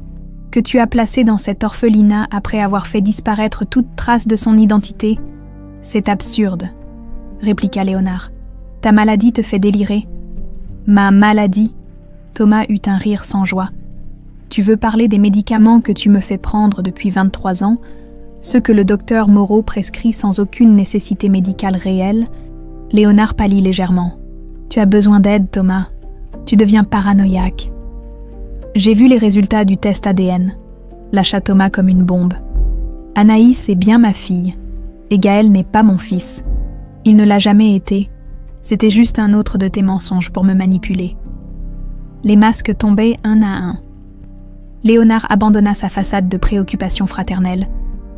que tu as placé dans cet orphelinat après avoir fait disparaître toute trace de son identité. C'est absurde, » répliqua Léonard. « Ta maladie te fait délirer. »« Ma maladie ?» Thomas eut un rire sans joie. « Tu veux parler des médicaments que tu me fais prendre depuis 23 ans ? ceux que le docteur Moreau prescrit sans aucune nécessité médicale réelle, Léonard pâlit légèrement. « Tu as besoin d'aide, Thomas. Tu deviens paranoïaque. » J'ai vu les résultats du test ADN, lâcha Thomas comme une bombe. Anaïs est bien ma fille, et Gaël n'est pas mon fils. Il ne l'a jamais été. C'était juste un autre de tes mensonges pour me manipuler. Les masques tombaient un à un. Léonard abandonna sa façade de préoccupation fraternelle,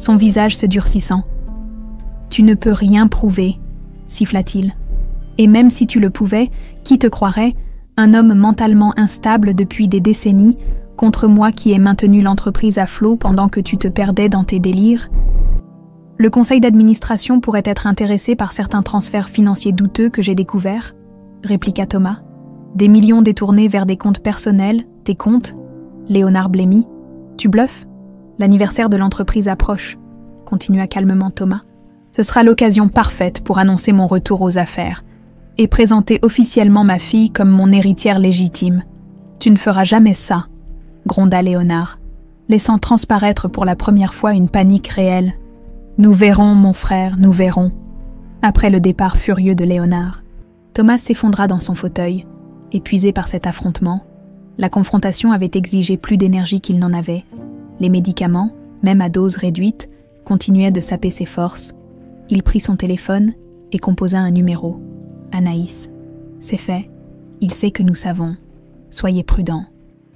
son visage se durcissant. « Tu ne peux rien prouver, » siffla-t-il. « Et même si tu le pouvais, qui te croirait, un homme mentalement instable depuis des décennies, contre moi qui ai maintenu l'entreprise à flot pendant que tu te perdais dans tes délires? Le conseil d'administration pourrait être intéressé par certains transferts financiers douteux que j'ai découverts, » répliqua Thomas. « Des millions détournés vers des comptes personnels, tes comptes ?» Léonard blêmit. « Tu bluffes? L'anniversaire de l'entreprise approche, » continua calmement Thomas. « Ce sera l'occasion parfaite pour annoncer mon retour aux affaires et présenter officiellement ma fille comme mon héritière légitime. Tu ne feras jamais ça, » gronda Léonard, laissant transparaître pour la première fois une panique réelle. « Nous verrons, mon frère, nous verrons. » Après le départ furieux de Léonard, Thomas s'effondra dans son fauteuil, épuisé par cet affrontement. La confrontation avait exigé plus d'énergie qu'il n'en avait. Les médicaments, même à dose réduite, continuaient de saper ses forces. Il prit son téléphone et composa un numéro. « Anaïs, c'est fait. Il sait que nous savons. Soyez prudents. »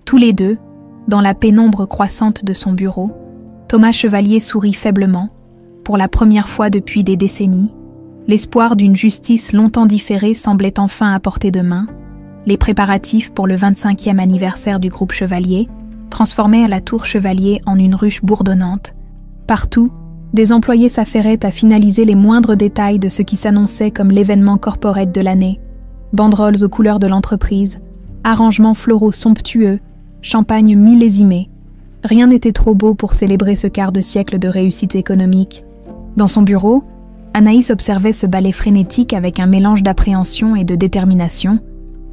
Tous les deux, dans la pénombre croissante de son bureau, Thomas Chevalier sourit faiblement. Pour la première fois depuis des décennies, l'espoir d'une justice longtemps différée semblait enfin à portée de main. Les préparatifs pour le 25e anniversaire du groupe Chevalier transformaient la tour Chevalier en une ruche bourdonnante. Partout, des employés s'affairaient à finaliser les moindres détails de ce qui s'annonçait comme l'événement corporate de l'année. Banderoles aux couleurs de l'entreprise, arrangements floraux somptueux, champagne millésimé. Rien n'était trop beau pour célébrer ce quart de siècle de réussite économique. Dans son bureau, Anaïs observait ce ballet frénétique avec un mélange d'appréhension et de détermination.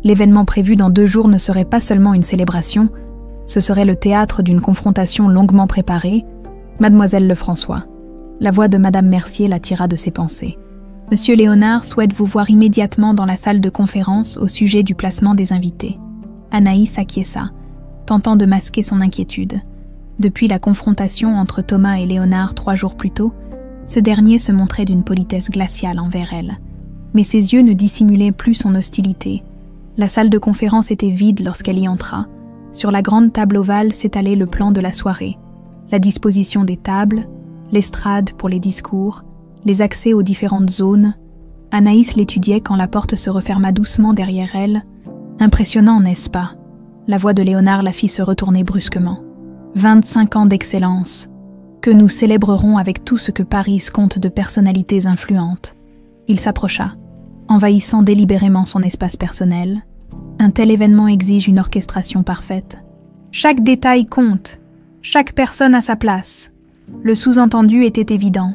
L'événement prévu dans 2 jours ne serait pas seulement une célébration, ce serait le théâtre d'une confrontation longuement préparée. Mademoiselle Lefrançois. La voix de Madame Mercier l'attira de ses pensées. « Monsieur Léonard souhaite vous voir immédiatement dans la salle de conférence au sujet du placement des invités. » Anaïs acquiesça, tentant de masquer son inquiétude. Depuis la confrontation entre Thomas et Léonard 3 jours plus tôt, ce dernier se montrait d'une politesse glaciale envers elle. Mais ses yeux ne dissimulaient plus son hostilité. La salle de conférence était vide lorsqu'elle y entra. Sur la grande table ovale s'étalait le plan de la soirée. La disposition des tables, l'estrade pour les discours, les accès aux différentes zones. Anaïs l'étudiait quand la porte se referma doucement derrière elle. Impressionnant, n'est-ce pas? La voix de Léonard la fit se retourner brusquement. 25 ans d'excellence, que nous célébrerons avec tout ce que Paris compte de personnalités influentes. Il s'approcha, envahissant délibérément son espace personnel. Un tel événement exige une orchestration parfaite. Chaque détail compte, chaque personne a sa place. Le sous-entendu était évident.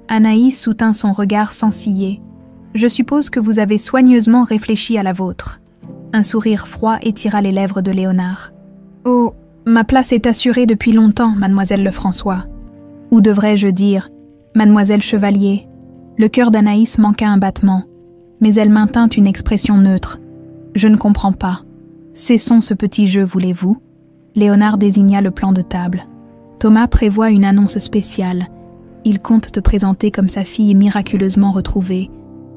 Anaïs soutint son regard sans ciller. « Je suppose que vous avez soigneusement réfléchi à la vôtre. » Un sourire froid étira les lèvres de Léonard. « Oh, ma place est assurée depuis longtemps, mademoiselle Lefrançois. Ou devrais-je dire, mademoiselle Chevalier. » Le cœur d'Anaïs manqua un battement, mais elle maintint une expression neutre. « Je ne comprends pas. Cessons ce petit jeu, voulez-vous ?» Léonard désigna le plan de table. « Thomas prévoit une annonce spéciale. Il compte te présenter comme sa fille miraculeusement retrouvée.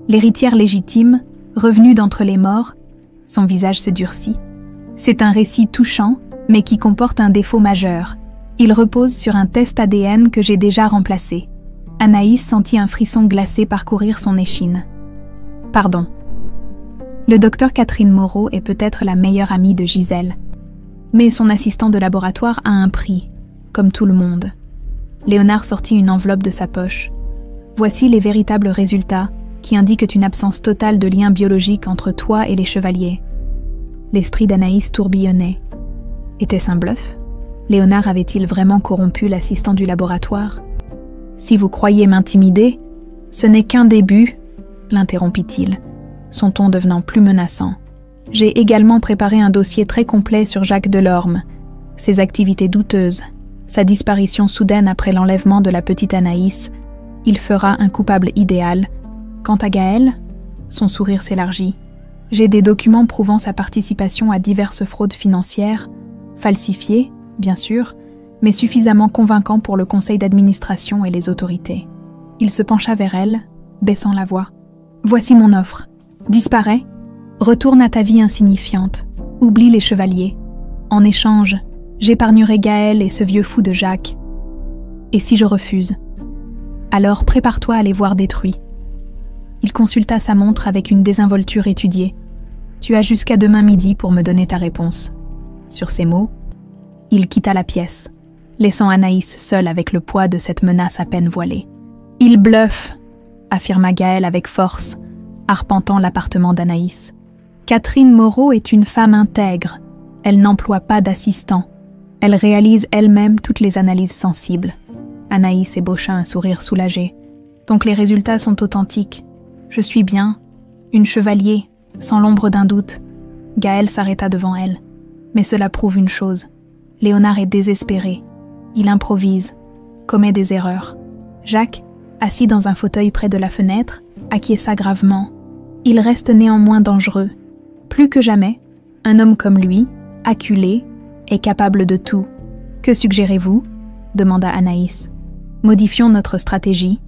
L'héritière légitime, revenue d'entre les morts. » Son visage se durcit. « C'est un récit touchant, mais qui comporte un défaut majeur. Il repose sur un test ADN que j'ai déjà remplacé. » Anaïs sentit un frisson glacé parcourir son échine. « Pardon. » Le docteur Catherine Moreau est peut-être la meilleure amie de Gisèle. Mais son assistant de laboratoire a un prix, comme tout le monde. Léonard sortit une enveloppe de sa poche. Voici les véritables résultats qui indiquent une absence totale de lien biologique entre toi et les chevaliers. L'esprit d'Anaïs tourbillonnait. Était-ce un bluff? Léonard avait-il vraiment corrompu l'assistant du laboratoire? Si vous croyez m'intimider, ce n'est qu'un début, l'interrompit-il, son ton devenant plus menaçant. J'ai également préparé un dossier très complet sur Jacques Delorme, ses activités douteuses, sa disparition soudaine après l'enlèvement de la petite Anaïs, il fera un coupable idéal. Quant à Gaël, son sourire s'élargit. J'ai des documents prouvant sa participation à diverses fraudes financières, falsifiées, bien sûr, mais suffisamment convaincants pour le conseil d'administration et les autorités. Il se pencha vers elle, baissant la voix. « Voici mon offre. Disparais. Retourne à ta vie insignifiante. Oublie les chevaliers. En échange, j'épargnerai Gaël et ce vieux fou de Jacques. Et si je refuse? Alors prépare-toi à les voir détruits. » Il consulta sa montre avec une désinvolture étudiée. « Tu as jusqu'à demain midi pour me donner ta réponse. » Sur ces mots, il quitta la pièce, laissant Anaïs seule avec le poids de cette menace à peine voilée. « Il bluffe !» affirma Gaël avec force, arpentant l'appartement d'Anaïs. « Catherine Moreau est une femme intègre. Elle n'emploie pas d'assistant. Elle réalise elle-même toutes les analyses sensibles. » Anaïs ébaucha un sourire soulagé. « Donc les résultats sont authentiques. Je suis bien, une chevalier, sans l'ombre d'un doute. » Gaël s'arrêta devant elle. « Mais cela prouve une chose. Léonard est désespéré. Il improvise, commet des erreurs. » Jacques, assis dans un fauteuil près de la fenêtre, acquiesça gravement. Il reste néanmoins dangereux. Plus que jamais, un homme comme lui, acculé, est capable de tout. « Que suggérez-vous » demanda Anaïs. « Modifions notre stratégie »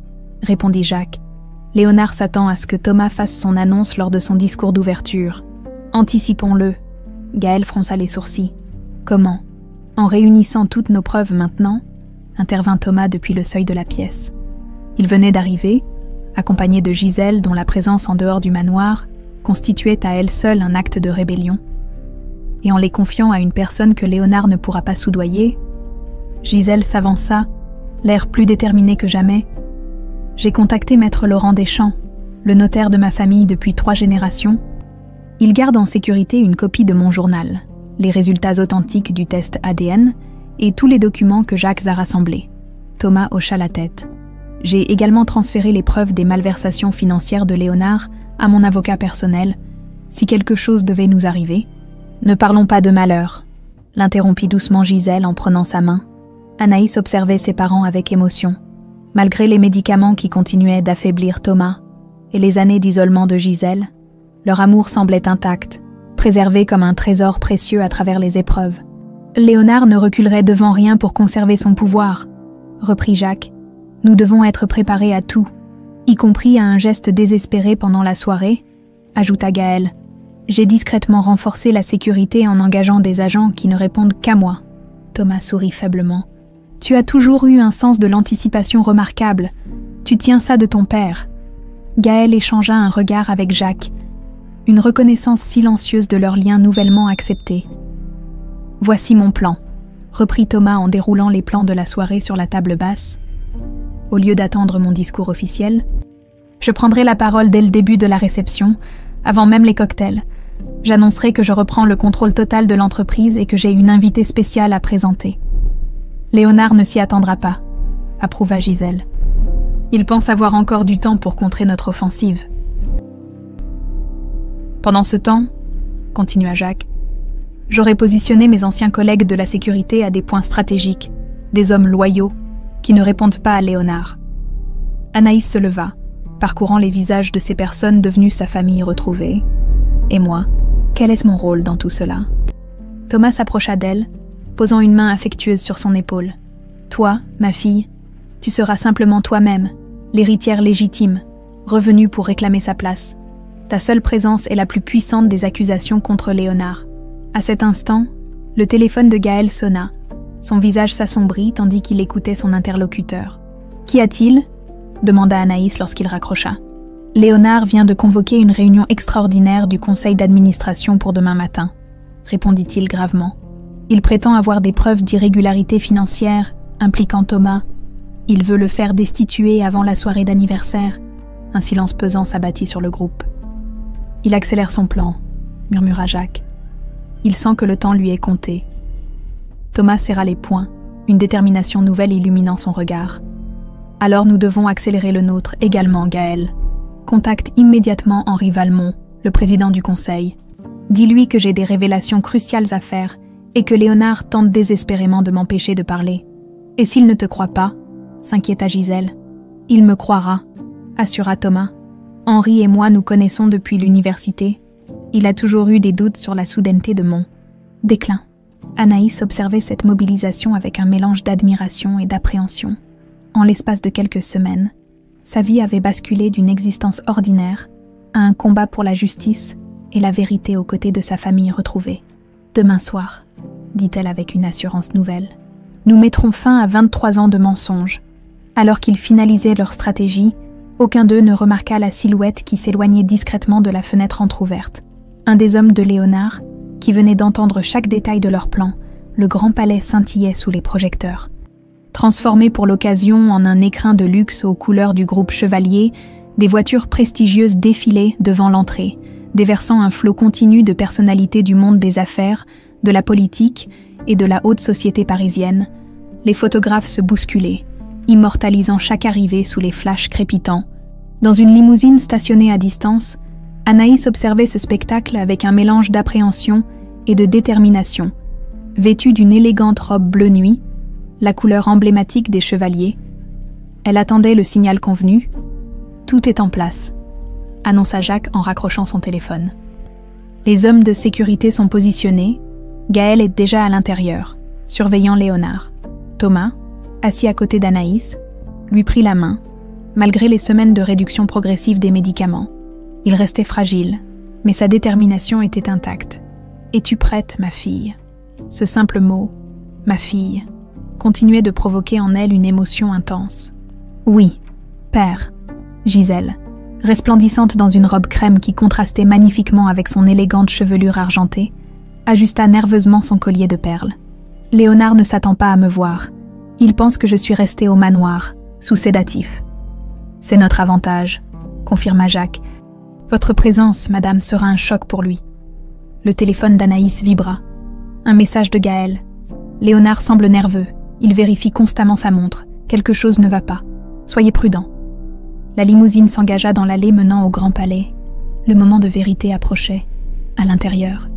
répondit Jacques. Léonard s'attend à ce que Thomas fasse son annonce lors de son discours d'ouverture. Anticipons-le. Gaël fronça les sourcils. Comment? En réunissant toutes nos preuves maintenant, intervint Thomas depuis le seuil de la pièce. Il venait d'arriver, accompagné de Gisèle dont la présence en dehors du manoir constituait à elle seule un acte de rébellion. Et en les confiant à une personne que Léonard ne pourra pas soudoyer, Gisèle s'avança, l'air plus déterminé que jamais. J'ai contacté maître Laurent Deschamps, le notaire de ma famille depuis 3 générations. Il garde en sécurité une copie de mon journal, les résultats authentiques du test ADN et tous les documents que Jacques a rassemblés. Thomas hocha la tête. J'ai également transféré les preuves des malversations financières de Léonard à mon avocat personnel, si quelque chose devait nous arriver. Ne parlons pas de malheur, l'interrompit doucement Gisèle en prenant sa main. Anaïs observait ses parents avec émotion. Malgré les médicaments qui continuaient d'affaiblir Thomas et les années d'isolement de Gisèle, leur amour semblait intact, préservé comme un trésor précieux à travers les épreuves. Léonard ne reculerait devant rien pour conserver son pouvoir, reprit Jacques. Nous devons être préparés à tout, y compris à un geste désespéré pendant la soirée, ajouta Gaël. J'ai discrètement renforcé la sécurité en engageant des agents qui ne répondent qu'à moi. Thomas sourit faiblement. Tu as toujours eu un sens de l'anticipation remarquable. Tu tiens ça de ton père. Gaël échangea un regard avec Jacques, une reconnaissance silencieuse de leur lien nouvellement accepté. Voici mon plan, reprit Thomas en déroulant les plans de la soirée sur la table basse. Au lieu d'attendre mon discours officiel, je prendrai la parole dès le début de la réception, avant même les cocktails. J'annoncerai que je reprends le contrôle total de l'entreprise et que j'ai une invitée spéciale à présenter. Léonard ne s'y attendra pas, approuva Gisèle. Il pense avoir encore du temps pour contrer notre offensive. Pendant ce temps, continua Jacques, j'aurais positionné mes anciens collègues de la sécurité à des points stratégiques, des hommes loyaux, qui ne répondent pas à Léonard. Anaïs se leva, parcourant les visages de ces personnes devenues sa famille retrouvée. Et moi, quel est mon rôle dans tout cela? Thomas s'approcha d'elle, posant une main affectueuse sur son épaule. Toi, ma fille, tu seras simplement toi-même, l'héritière légitime, revenue pour réclamer sa place. Ta seule présence est la plus puissante des accusations contre Léonard. À cet instant, le téléphone de Gaël sonna. Son visage s'assombrit tandis qu'il écoutait son interlocuteur. « Qu'y a-t-il » demanda Anaïs lorsqu'il raccrocha. « Léonard vient de convoquer une réunion extraordinaire du conseil d'administration pour demain matin, » répondit-il gravement. « Il prétend avoir des preuves d'irrégularité financière impliquant Thomas. Il veut le faire destituer avant la soirée d'anniversaire. » Un silence pesant s'abattit sur le groupe. « Il accélère son plan, » murmura Jacques. « Il sent que le temps lui est compté. » Thomas serra les poings, une détermination nouvelle illuminant son regard. « Alors nous devons accélérer le nôtre également, Gaël. Contacte immédiatement Henri Valmont, le président du conseil. Dis-lui que j'ai des révélations cruciales à faire et que Léonard tente désespérément de m'empêcher de parler. Et s'il ne te croit pas, s'inquiéta Gisèle. Il me croira, assura Thomas. Henri et moi nous connaissons depuis l'université. Il a toujours eu des doutes sur la soudaineté de mon déclin. Anaïs observait cette mobilisation avec un mélange d'admiration et d'appréhension. En l'espace de quelques semaines, sa vie avait basculé d'une existence ordinaire à un combat pour la justice et la vérité aux côtés de sa famille retrouvée. « Demain soir », dit-elle avec une assurance nouvelle, « nous mettrons fin à 23 ans de mensonges. » Alors qu'ils finalisaient leur stratégie, aucun d'eux ne remarqua la silhouette qui s'éloignait discrètement de la fenêtre entr'ouverte. Un des hommes de Léonard, qui venait d'entendre chaque détail de leur plan, le grand palais scintillait sous les projecteurs. Transformé pour l'occasion en un écrin de luxe aux couleurs du groupe Chevalier, des voitures prestigieuses défilaient devant l'entrée, déversant un flot continu de personnalités du monde des affaires, de la politique et de la haute société parisienne. Les photographes se bousculaient, immortalisant chaque arrivée sous les flashs crépitants. Dans une limousine stationnée à distance, Anaïs observait ce spectacle avec un mélange d'appréhension et de détermination. Vêtue d'une élégante robe bleu nuit, la couleur emblématique des chevaliers, elle attendait le signal convenu. « Tout est en place », annonça Jacques en raccrochant son téléphone. Les hommes de sécurité sont positionnés. Gaël est déjà à l'intérieur, surveillant Léonard. Thomas, assis à côté d'Anaïs, lui prit la main, malgré les semaines de réduction progressive des médicaments. Il restait fragile, mais sa détermination était intacte. « Es-tu prête, ma fille ?» Ce simple mot, « ma fille », continuait de provoquer en elle une émotion intense. « Oui, père », Gisèle, resplendissante dans une robe crème qui contrastait magnifiquement avec son élégante chevelure argentée, ajusta nerveusement son collier de perles. « Léonard ne s'attend pas à me voir. Il pense que je suis restée au manoir, sous sédatif. »« C'est notre avantage », confirma Jacques. « Votre présence, madame, sera un choc pour lui. » Le téléphone d'Anaïs vibra. Un message de Gaël. « Léonard semble nerveux. Il vérifie constamment sa montre. Quelque chose ne va pas. Soyez prudent. » La limousine s'engagea dans l'allée menant au Grand Palais. Le moment de vérité approchait, à l'intérieur.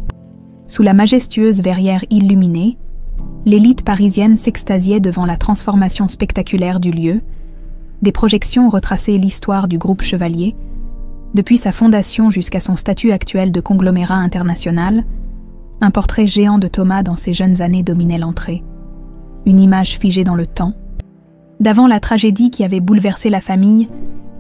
Sous la majestueuse verrière illuminée, l'élite parisienne s'extasiait devant la transformation spectaculaire du lieu. Des projections retraçaient l'histoire du groupe Chevalier. Depuis sa fondation jusqu'à son statut actuel de conglomérat international, un portrait géant de Thomas dans ses jeunes années dominait l'entrée. Une image figée dans le temps. D'avant la tragédie qui avait bouleversé la famille,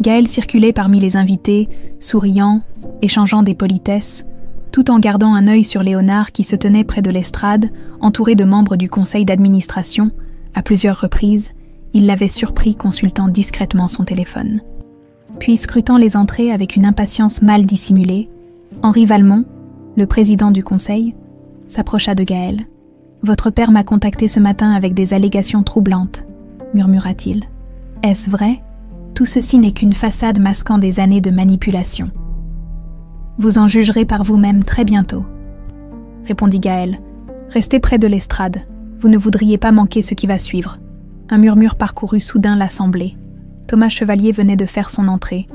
Gaël circulait parmi les invités, souriant, échangeant des politesses, tout en gardant un œil sur Léonard qui se tenait près de l'estrade, entouré de membres du conseil d'administration. À plusieurs reprises, il l'avait surpris consultant discrètement son téléphone. Puis, scrutant les entrées avec une impatience mal dissimulée, Henri Valmont, le président du conseil, s'approcha de Gaël. « Votre père m'a contacté ce matin avec des allégations troublantes, » murmura-t-il. « Est-ce vrai ? Tout ceci n'est qu'une façade masquant des années de manipulation. Vous en jugerez par vous-même très bientôt, » répondit Gaël. « Restez près de l'estrade, vous ne voudriez pas manquer ce qui va suivre. » Un murmure parcourut soudain l'assemblée. Thomas Chevalier venait de faire son entrée,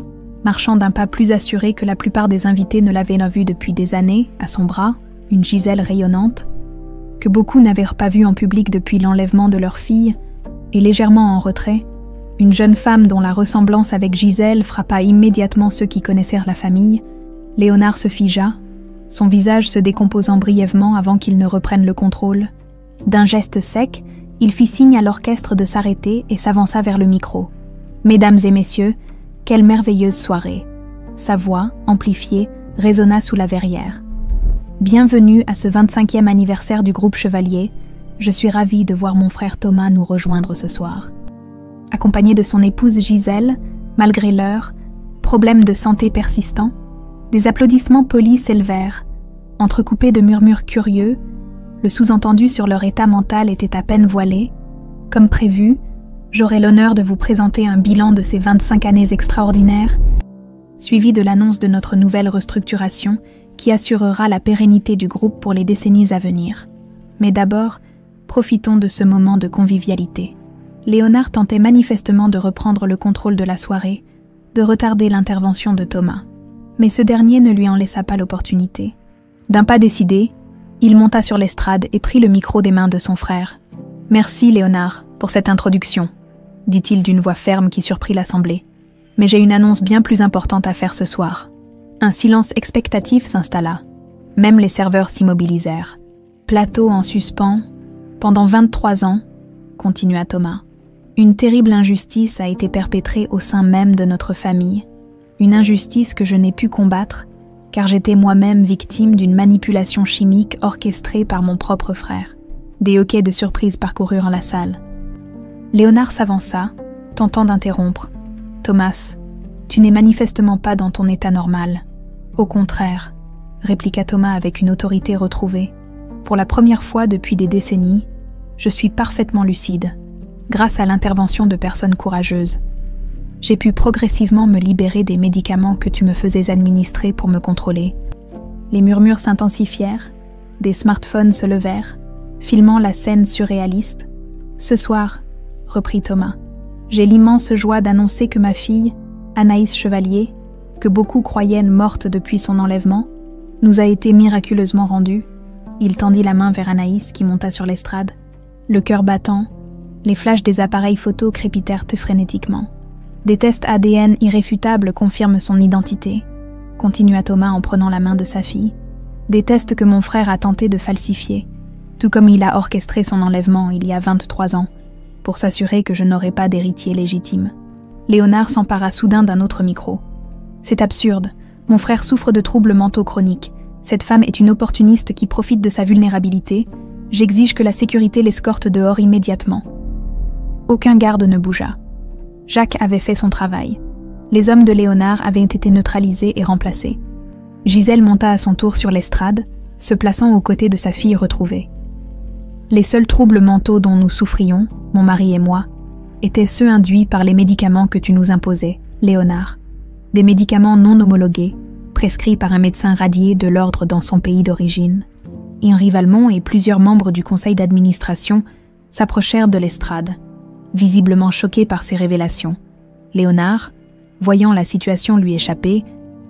marchant d'un pas plus assuré que la plupart des invités ne l'avaient vu depuis des années, à son bras, une Gisèle rayonnante, que beaucoup n'avaient pas vue en public depuis l'enlèvement de leur fille, et légèrement en retrait, une jeune femme dont la ressemblance avec Gisèle frappa immédiatement ceux qui connaissèrent la famille. Léonard se figea, son visage se décomposant brièvement avant qu'il ne reprenne le contrôle. D'un geste sec, il fit signe à l'orchestre de s'arrêter et s'avança vers le micro. « Mesdames et messieurs, quelle merveilleuse soirée !» Sa voix, amplifiée, résonna sous la verrière. « Bienvenue à ce 25e anniversaire du groupe Chevalier. Je suis ravie de voir mon frère Thomas nous rejoindre ce soir. » Accompagné de son épouse Gisèle, malgré l'heure, problème de santé persistant, des applaudissements polis s'élevèrent, entrecoupés de murmures curieux. Le sous-entendu sur leur état mental était à peine voilé. Comme prévu, j'aurai l'honneur de vous présenter un bilan de ces 25 années extraordinaires, suivi de l'annonce de notre nouvelle restructuration qui assurera la pérennité du groupe pour les décennies à venir. Mais d'abord, profitons de ce moment de convivialité. Léonard tentait manifestement de reprendre le contrôle de la soirée, de retarder l'intervention de Thomas. Mais ce dernier ne lui en laissa pas l'opportunité. D'un pas décidé, il monta sur l'estrade et prit le micro des mains de son frère. « Merci, Léonard, pour cette introduction, dit-il d'une voix ferme qui surprit l'assemblée. Mais j'ai une annonce bien plus importante à faire ce soir. Un silence expectatif s'installa. Même les serveurs s'immobilisèrent. Plateau en suspens, pendant 23 ans, continua Thomas. Une terrible injustice a été perpétrée au sein même de notre famille. Une injustice que je n'ai pu combattre, car j'étais moi-même victime d'une manipulation chimique orchestrée par mon propre frère. Des hoquets de surprise parcoururent la salle. Léonard s'avança, tentant d'interrompre. « Thomas, tu n'es manifestement pas dans ton état normal. » « Au contraire, » répliqua Thomas avec une autorité retrouvée. « Pour la première fois depuis des décennies, je suis parfaitement lucide, grâce à l'intervention de personnes courageuses. J'ai pu progressivement me libérer des médicaments que tu me faisais administrer pour me contrôler. » Les murmures s'intensifièrent, des smartphones se levèrent, filmant la scène surréaliste. « Ce soir, » reprit Thomas, « j'ai l'immense joie d'annoncer que ma fille, Anaïs Chevalier, que beaucoup croyaient morte depuis son enlèvement, nous a été miraculeusement rendue. » Il tendit la main vers Anaïs qui monta sur l'estrade. Le cœur battant, les flashs des appareils photo crépitèrent frénétiquement. Des tests ADN irréfutables confirment son identité, continua Thomas en prenant la main de sa fille. Des tests que mon frère a tenté de falsifier, tout comme il a orchestré son enlèvement il y a 23 ans, pour s'assurer que je n'aurais pas d'héritier légitime. Léonard s'empara soudain d'un autre micro. C'est absurde. Mon frère souffre de troubles mentaux chroniques. Cette femme est une opportuniste qui profite de sa vulnérabilité. J'exige que la sécurité l'escorte dehors immédiatement. Aucun garde ne bougea. Jacques avait fait son travail. Les hommes de Léonard avaient été neutralisés et remplacés. Gisèle monta à son tour sur l'estrade, se plaçant aux côtés de sa fille retrouvée. Les seuls troubles mentaux dont nous souffrions, mon mari et moi, étaient ceux induits par les médicaments que tu nous imposais, Léonard. Des médicaments non homologués, prescrits par un médecin radié de l'ordre dans son pays d'origine. Henri Valmont et plusieurs membres du conseil d'administration s'approchèrent de l'estrade, visiblement choqués par ces révélations. Léonard, voyant la situation lui échapper,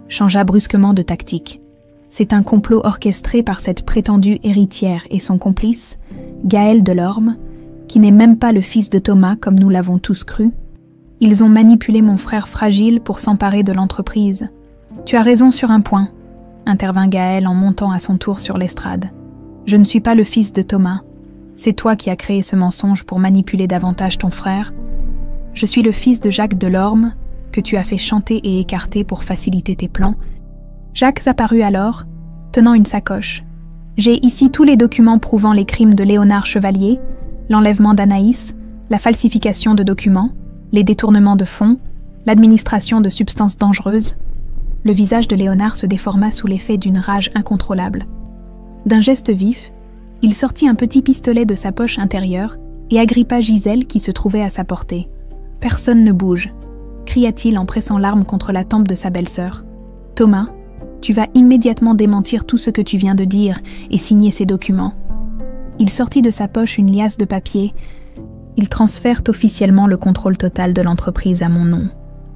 changea brusquement de tactique. C'est un complot orchestré par cette prétendue héritière et son complice, Gaël Delorme, qui n'est même pas le fils de Thomas comme nous l'avons tous cru. Ils ont manipulé mon frère fragile pour s'emparer de l'entreprise. Tu as raison sur un point, intervint Gaël en montant à son tour sur l'estrade. Je ne suis pas le fils de Thomas. C'est toi qui as créé ce mensonge pour manipuler davantage ton frère. Je suis le fils de Jacques Delorme, que tu as fait chanter et écarter pour faciliter tes plans. Jacques apparut alors, tenant une sacoche. J'ai ici tous les documents prouvant les crimes de Léonard Chevalier, l'enlèvement d'Anaïs, la falsification de documents, les détournements de fonds, l'administration de substances dangereuses. Le visage de Léonard se déforma sous l'effet d'une rage incontrôlable. D'un geste vif, il sortit un petit pistolet de sa poche intérieure et agrippa Gisèle qui se trouvait à sa portée. « Personne ne bouge », cria-t-il en pressant l'arme contre la tempe de sa belle-sœur. « Thomas, tu vas immédiatement démentir tout ce que tu viens de dire et signer ces documents. » Il sortit de sa poche une liasse de papier. Ils transfèrent officiellement le contrôle total de l'entreprise à mon nom.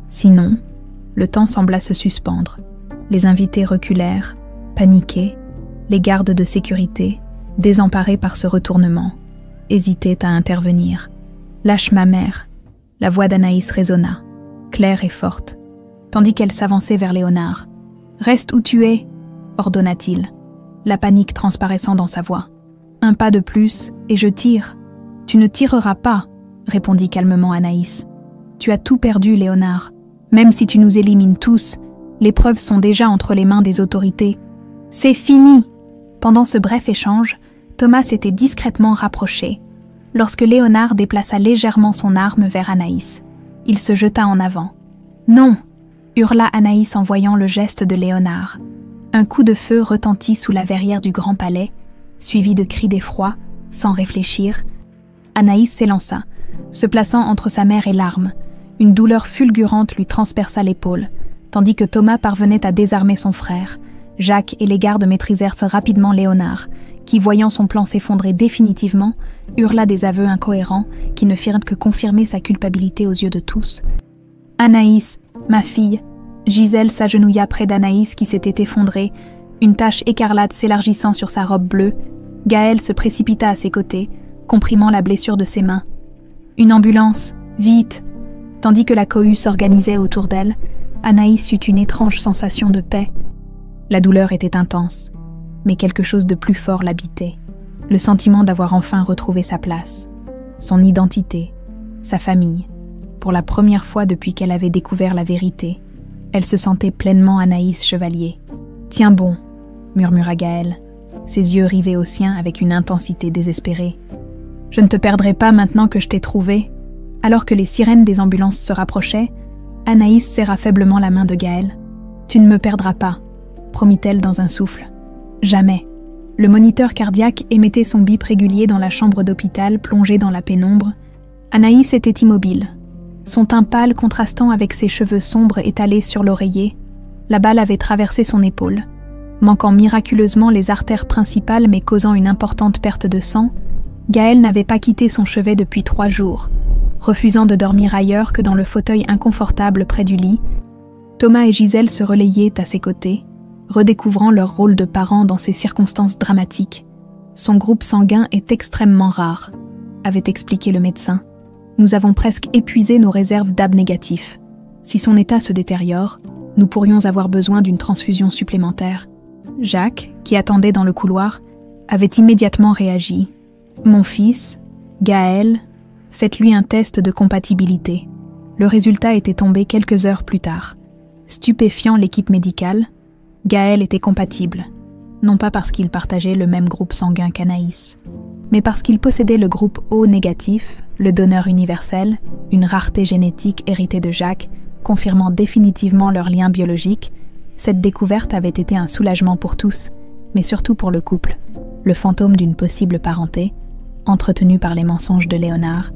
Sinon, le temps sembla se suspendre. Les invités reculèrent, paniqués. Les gardes de sécurité, désemparés par ce retournement, hésitaient à intervenir. « Lâche ma mère !» La voix d'Anaïs résonna, claire et forte, tandis qu'elle s'avançait vers Léonard. « Reste où tu es !» ordonna-t-il, la panique transparaissant dans sa voix. « Un pas de plus, et je tire. »« Tu ne tireras pas, » répondit calmement Anaïs. « Tu as tout perdu, Léonard. Même si tu nous élimines tous, les preuves sont déjà entre les mains des autorités. C'est fini !» Pendant ce bref échange, Thomas s'était discrètement rapproché. Lorsque Léonard déplaça légèrement son arme vers Anaïs, il se jeta en avant. « Non !» hurla Anaïs en voyant le geste de Léonard. Un coup de feu retentit sous la verrière du Grand Palais, suivi de cris d'effroi, sans réfléchir. Anaïs s'élança, se plaçant entre sa mère et l'arme. Une douleur fulgurante lui transperça l'épaule, tandis que Thomas parvenait à désarmer son frère. Jacques et les gardes maîtrisèrent rapidement Léonard, qui, voyant son plan s'effondrer définitivement, hurla des aveux incohérents qui ne firent que confirmer sa culpabilité aux yeux de tous. « Anaïs, ma fille !» Gisèle s'agenouilla près d'Anaïs qui s'était effondrée, une tache écarlate s'élargissant sur sa robe bleue. Gaël se précipita à ses côtés, comprimant la blessure de ses mains. « Une ambulance, vite !» Tandis que la cohue s'organisait autour d'elle, Anaïs eut une étrange sensation de paix. La douleur était intense, mais quelque chose de plus fort l'habitait. Le sentiment d'avoir enfin retrouvé sa place, son identité, sa famille. Pour la première fois depuis qu'elle avait découvert la vérité, elle se sentait pleinement Anaïs Chevalier. « Tiens bon !» murmura Gaël, ses yeux rivés aux siens avec une intensité désespérée. « Je ne te perdrai pas maintenant que je t'ai trouvé. » Alors que les sirènes des ambulances se rapprochaient, Anaïs serra faiblement la main de Gaël. « Tu ne me perdras pas », promit-elle dans un souffle. « Jamais. » Le moniteur cardiaque émettait son bip régulier dans la chambre d'hôpital plongée dans la pénombre. Anaïs était immobile, son teint pâle contrastant avec ses cheveux sombres étalés sur l'oreiller. La balle avait traversé son épaule. Manquant miraculeusement les artères principales mais causant une importante perte de sang, Gaël n'avait pas quitté son chevet depuis 3 jours. Refusant de dormir ailleurs que dans le fauteuil inconfortable près du lit, Thomas et Gisèle se relayaient à ses côtés, redécouvrant leur rôle de parents dans ces circonstances dramatiques. « Son groupe sanguin est extrêmement rare », avait expliqué le médecin. « Nous avons presque épuisé nos réserves d'Ab négatif. Si son état se détériore, nous pourrions avoir besoin d'une transfusion supplémentaire. » Jacques, qui attendait dans le couloir, avait immédiatement réagi. « Mon fils, Gaël, faites-lui un test de compatibilité. » Le résultat était tombé quelques heures plus tard. Stupéfiant l'équipe médicale, Gaël était compatible, non pas parce qu'il partageait le même groupe sanguin qu'Anaïs, mais parce qu'il possédait le groupe O négatif, le donneur universel, une rareté génétique héritée de Jacques, confirmant définitivement leur lien biologique. Cette découverte avait été un soulagement pour tous, mais surtout pour le couple. Le fantôme d'une possible parenté, entretenu par les mensonges de Léonard,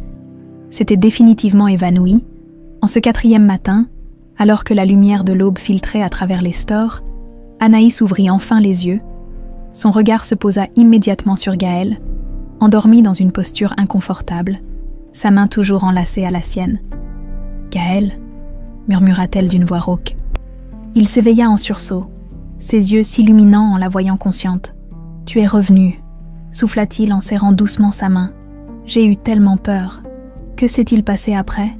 s'était définitivement évanoui. En ce 4e matin, alors que la lumière de l'aube filtrait à travers les stores, Anaïs ouvrit enfin les yeux. Son regard se posa immédiatement sur Gaël, endormi dans une posture inconfortable, sa main toujours enlacée à la sienne. « Gaël » murmura-t-elle d'une voix rauque. Il s'éveilla en sursaut, ses yeux s'illuminant en la voyant consciente. « Tu es revenu » souffla-t-il en serrant doucement sa main. « J'ai eu tellement peur. Que s'est-il passé après ?»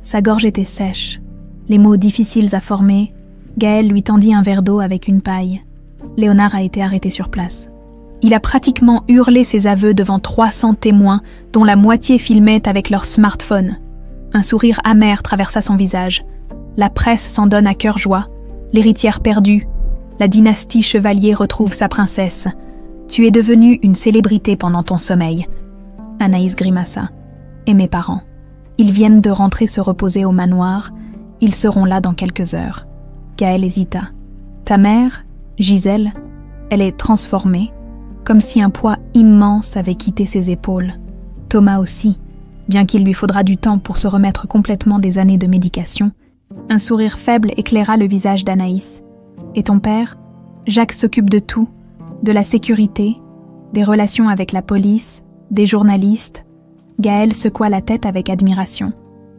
Sa gorge était sèche, les mots difficiles à former. Gaël lui tendit un verre d'eau avec une paille. Léonard a été arrêté sur place. Il a pratiquement hurlé ses aveux devant 300 témoins, dont la moitié filmaient avec leur smartphone. Un sourire amer traversa son visage. La presse s'en donne à cœur joie. L'héritière perdue. La dynastie Chevalier retrouve sa princesse. Tu es devenue une célébrité pendant ton sommeil. Anaïs grimaça. Et mes parents. Ils viennent de rentrer se reposer au manoir. Ils seront là dans quelques heures. Gaël hésita. Ta mère, Gisèle, elle est transformée, comme si un poids immense avait quitté ses épaules. Thomas aussi, bien qu'il lui faudra du temps pour se remettre complètement des années de médication. Un sourire faible éclaira le visage d'Anaïs. Et ton père? Jacques s'occupe de tout, de la sécurité, des relations avec la police, des journalistes. Gaël secoua la tête avec admiration.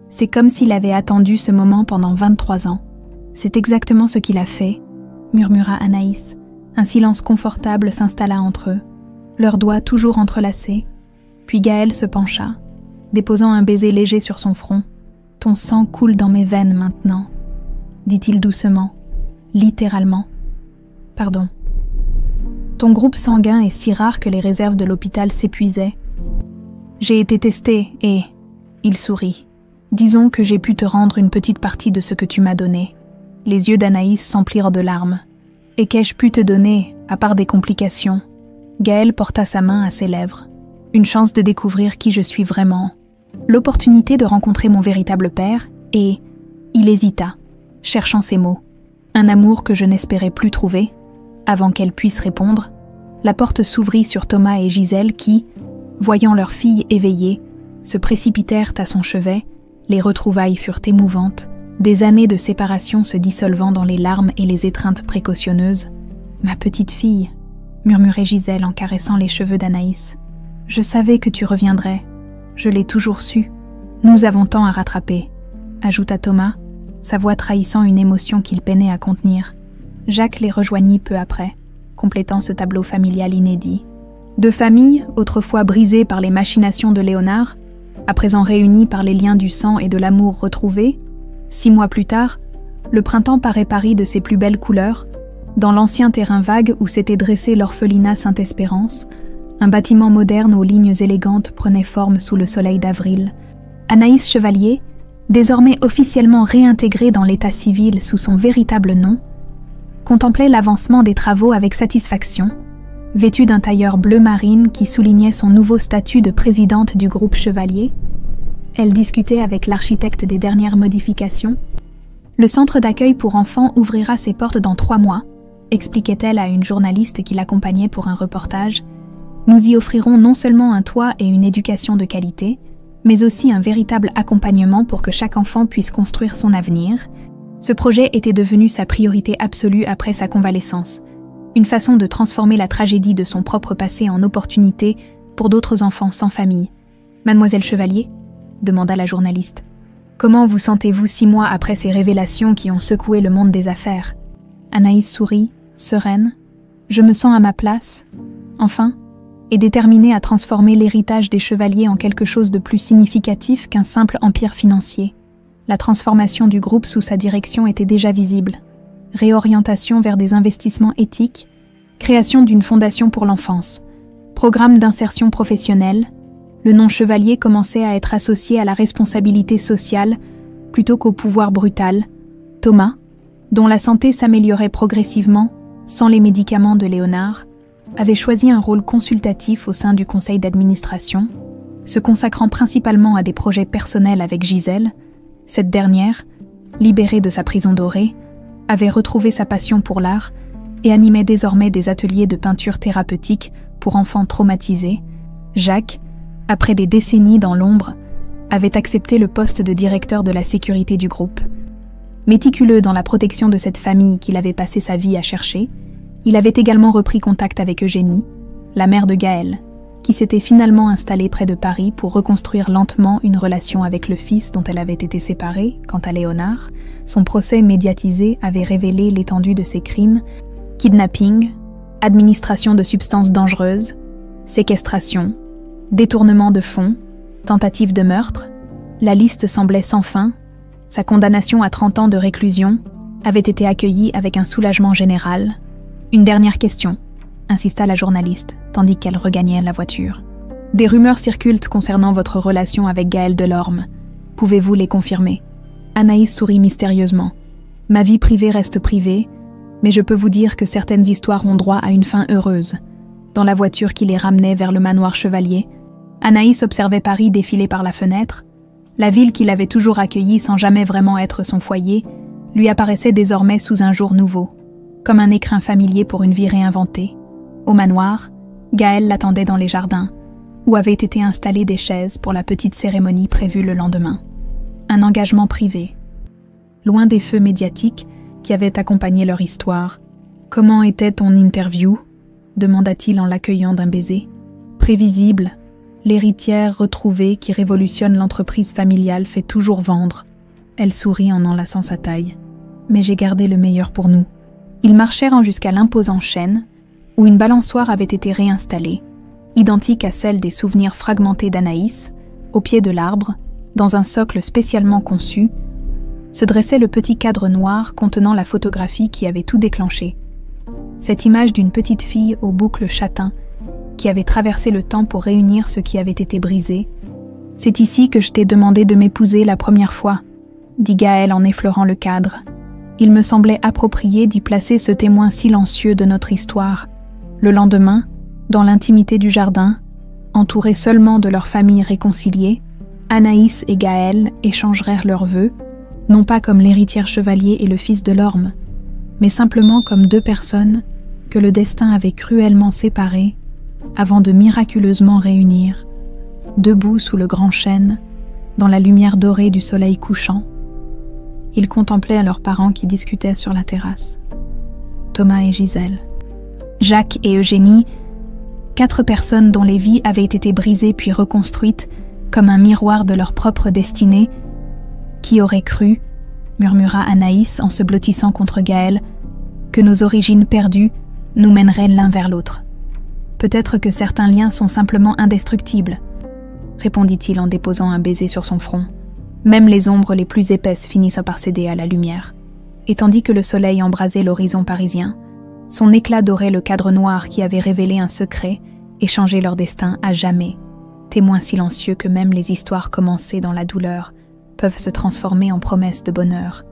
C'est comme s'il avait attendu ce moment pendant 23 ans. C'est exactement ce qu'il a fait, murmura Anaïs. Un silence confortable s'installa entre eux, leurs doigts toujours entrelacés. Puis Gaël se pencha, déposant un baiser léger sur son front. « Ton sang coule dans mes veines maintenant », dit-il doucement, littéralement. « Pardon. Ton groupe sanguin est si rare que les réserves de l'hôpital s'épuisaient. J'ai été testé et... » Il sourit. « Disons que j'ai pu te rendre une petite partie de ce que tu m'as donné. » Les yeux d'Anaïs s'emplirent de larmes. « Et qu'ai-je pu te donner, à part des complications ?» Gaël porta sa main à ses lèvres. « Une chance de découvrir qui je suis vraiment. L'opportunité de rencontrer mon véritable père et... » Il hésita, cherchant ses mots. « Un amour que je n'espérais plus trouver. » Avant qu'elle puisse répondre, la porte s'ouvrit sur Thomas et Gisèle qui, voyant leur fille éveillée, se précipitèrent à son chevet. Les retrouvailles furent émouvantes. Des années de séparation se dissolvant dans les larmes et les étreintes précautionneuses. « Ma petite fille », murmurait Gisèle en caressant les cheveux d'Anaïs. « Je savais que tu reviendrais. Je l'ai toujours su. Nous avons tant à rattraper », ajouta Thomas, sa voix trahissant une émotion qu'il peinait à contenir. Jacques les rejoignit peu après, complétant ce tableau familial inédit. Deux familles, autrefois brisées par les machinations de Léonard, À présent réunis par les liens du sang et de l'amour retrouvés, 6 mois plus tard, le printemps paraît Paris de ses plus belles couleurs, dans l'ancien terrain vague où s'était dressé l'orphelinat Sainte-Espérance, un bâtiment moderne aux lignes élégantes prenait forme sous le soleil d'avril. Anaïs Chevalier, désormais officiellement réintégrée dans l'état civil sous son véritable nom, contemplait l'avancement des travaux avec satisfaction, vêtue d'un tailleur bleu marine qui soulignait son nouveau statut de présidente du groupe Chevalier. Elle discutait avec l'architecte des dernières modifications. Le centre d'accueil pour enfants ouvrira ses portes dans 3 mois, expliquait-elle à une journaliste qui l'accompagnait pour un reportage. Nous y offrirons non seulement un toit et une éducation de qualité, mais aussi un véritable accompagnement pour que chaque enfant puisse construire son avenir. Ce projet était devenu sa priorité absolue après sa convalescence, une façon de transformer la tragédie de son propre passé en opportunité pour d'autres enfants sans famille. « Mademoiselle Chevalier ?» demanda la journaliste. « Comment vous sentez-vous 6 mois après ces révélations qui ont secoué le monde des affaires ?» Anaïs sourit, sereine. « Je me sens à ma place, enfin, et déterminée à transformer l'héritage des Chevaliers en quelque chose de plus significatif qu'un simple empire financier. » La transformation du groupe sous sa direction était déjà visible. Réorientation vers des investissements éthiques, création d'une fondation pour l'enfance, programme d'insertion professionnelle. Le nom Chevalier commençait à être associé à la responsabilité sociale plutôt qu'au pouvoir brutal. Thomas, dont la santé s'améliorait progressivement, sans les médicaments de Léonard, avait choisi un rôle consultatif au sein du conseil d'administration, se consacrant principalement à des projets personnels avec Gisèle. Cette dernière, libérée de sa prison dorée, avait retrouvé sa passion pour l'art et animait désormais des ateliers de peinture thérapeutique pour enfants traumatisés. Jacques, après des décennies dans l'ombre, avait accepté le poste de directeur de la sécurité du groupe. Méticuleux dans la protection de cette famille qu'il avait passé sa vie à chercher, il avait également repris contact avec Eugénie, la mère de Gaël, qui s'était finalement installée près de Paris pour reconstruire lentement une relation avec le fils dont elle avait été séparée. Quant à Léonard, son procès médiatisé avait révélé l'étendue de ses crimes: kidnapping, administration de substances dangereuses, séquestration, détournement de fonds, tentative de meurtre. La liste semblait sans fin. Sa condamnation à 30 ans de réclusion avait été accueillie avec un soulagement général. « Une dernière question », insista la journaliste, tandis qu'elle regagnait la voiture. « Des rumeurs circulent concernant votre relation avec Gaël Delorme. Pouvez-vous les confirmer ?» Anaïs sourit mystérieusement. « Ma vie privée reste privée, mais je peux vous dire que certaines histoires ont droit à une fin heureuse. » Dans la voiture qui les ramenait vers le manoir Chevalier, Anaïs observait Paris défiler par la fenêtre. La ville qui l'avait toujours accueillie sans jamais vraiment être son foyer lui apparaissait désormais sous un jour nouveau, comme un écrin familier pour une vie réinventée. Au manoir, Gaël l'attendait dans les jardins, où avaient été installées des chaises pour la petite cérémonie prévue le lendemain. Un engagement privé, loin des feux médiatiques qui avaient accompagné leur histoire. « Comment était ton interview ?» demanda-t-il en l'accueillant d'un baiser. « Prévisible, l'héritière retrouvée qui révolutionne l'entreprise familiale fait toujours vendre. » Elle sourit en enlaçant sa taille. « Mais j'ai gardé le meilleur pour nous. » Ils marchèrent jusqu'à l'imposant chêne, où une balançoire avait été réinstallée, identique à celle des souvenirs fragmentés d'Anaïs, au pied de l'arbre, dans un socle spécialement conçu, se dressait le petit cadre noir contenant la photographie qui avait tout déclenché. Cette image d'une petite fille aux boucles châtain, qui avait traversé le temps pour réunir ce qui avait été brisé. « C'est ici que je t'ai demandé de m'épouser la première fois », dit Gaël en effleurant le cadre. Il me semblait approprié d'y placer ce témoin silencieux de notre histoire. Le lendemain, dans l'intimité du jardin, entourés seulement de leur famille réconciliée, Anaïs et Gaël échangèrent leurs vœux, non pas comme l'héritière Chevalier et le fils Delorme, mais simplement comme 2 personnes que le destin avait cruellement séparées avant de miraculeusement réunir, debout sous le grand chêne, dans la lumière dorée du soleil couchant. Ils contemplaient leurs parents qui discutaient sur la terrasse. Thomas et Gisèle. Jacques et Eugénie, 4 personnes dont les vies avaient été brisées puis reconstruites comme un miroir de leur propre destinée. Qui aurait cru, murmura Anaïs en se blottissant contre Gaël, que nos origines perdues nous mèneraient l'un vers l'autre. Peut-être que certains liens sont simplement indestructibles. répondit-il en déposant un baiser sur son front. Même les ombres les plus épaisses finissent par céder à la lumière. Et tandis que le soleil embrasait l'horizon parisien, son éclat dorait le cadre noir qui avait révélé un secret et changé leur destin à jamais, témoin silencieux que même les histoires commencées dans la douleur peuvent se transformer en promesses de bonheur.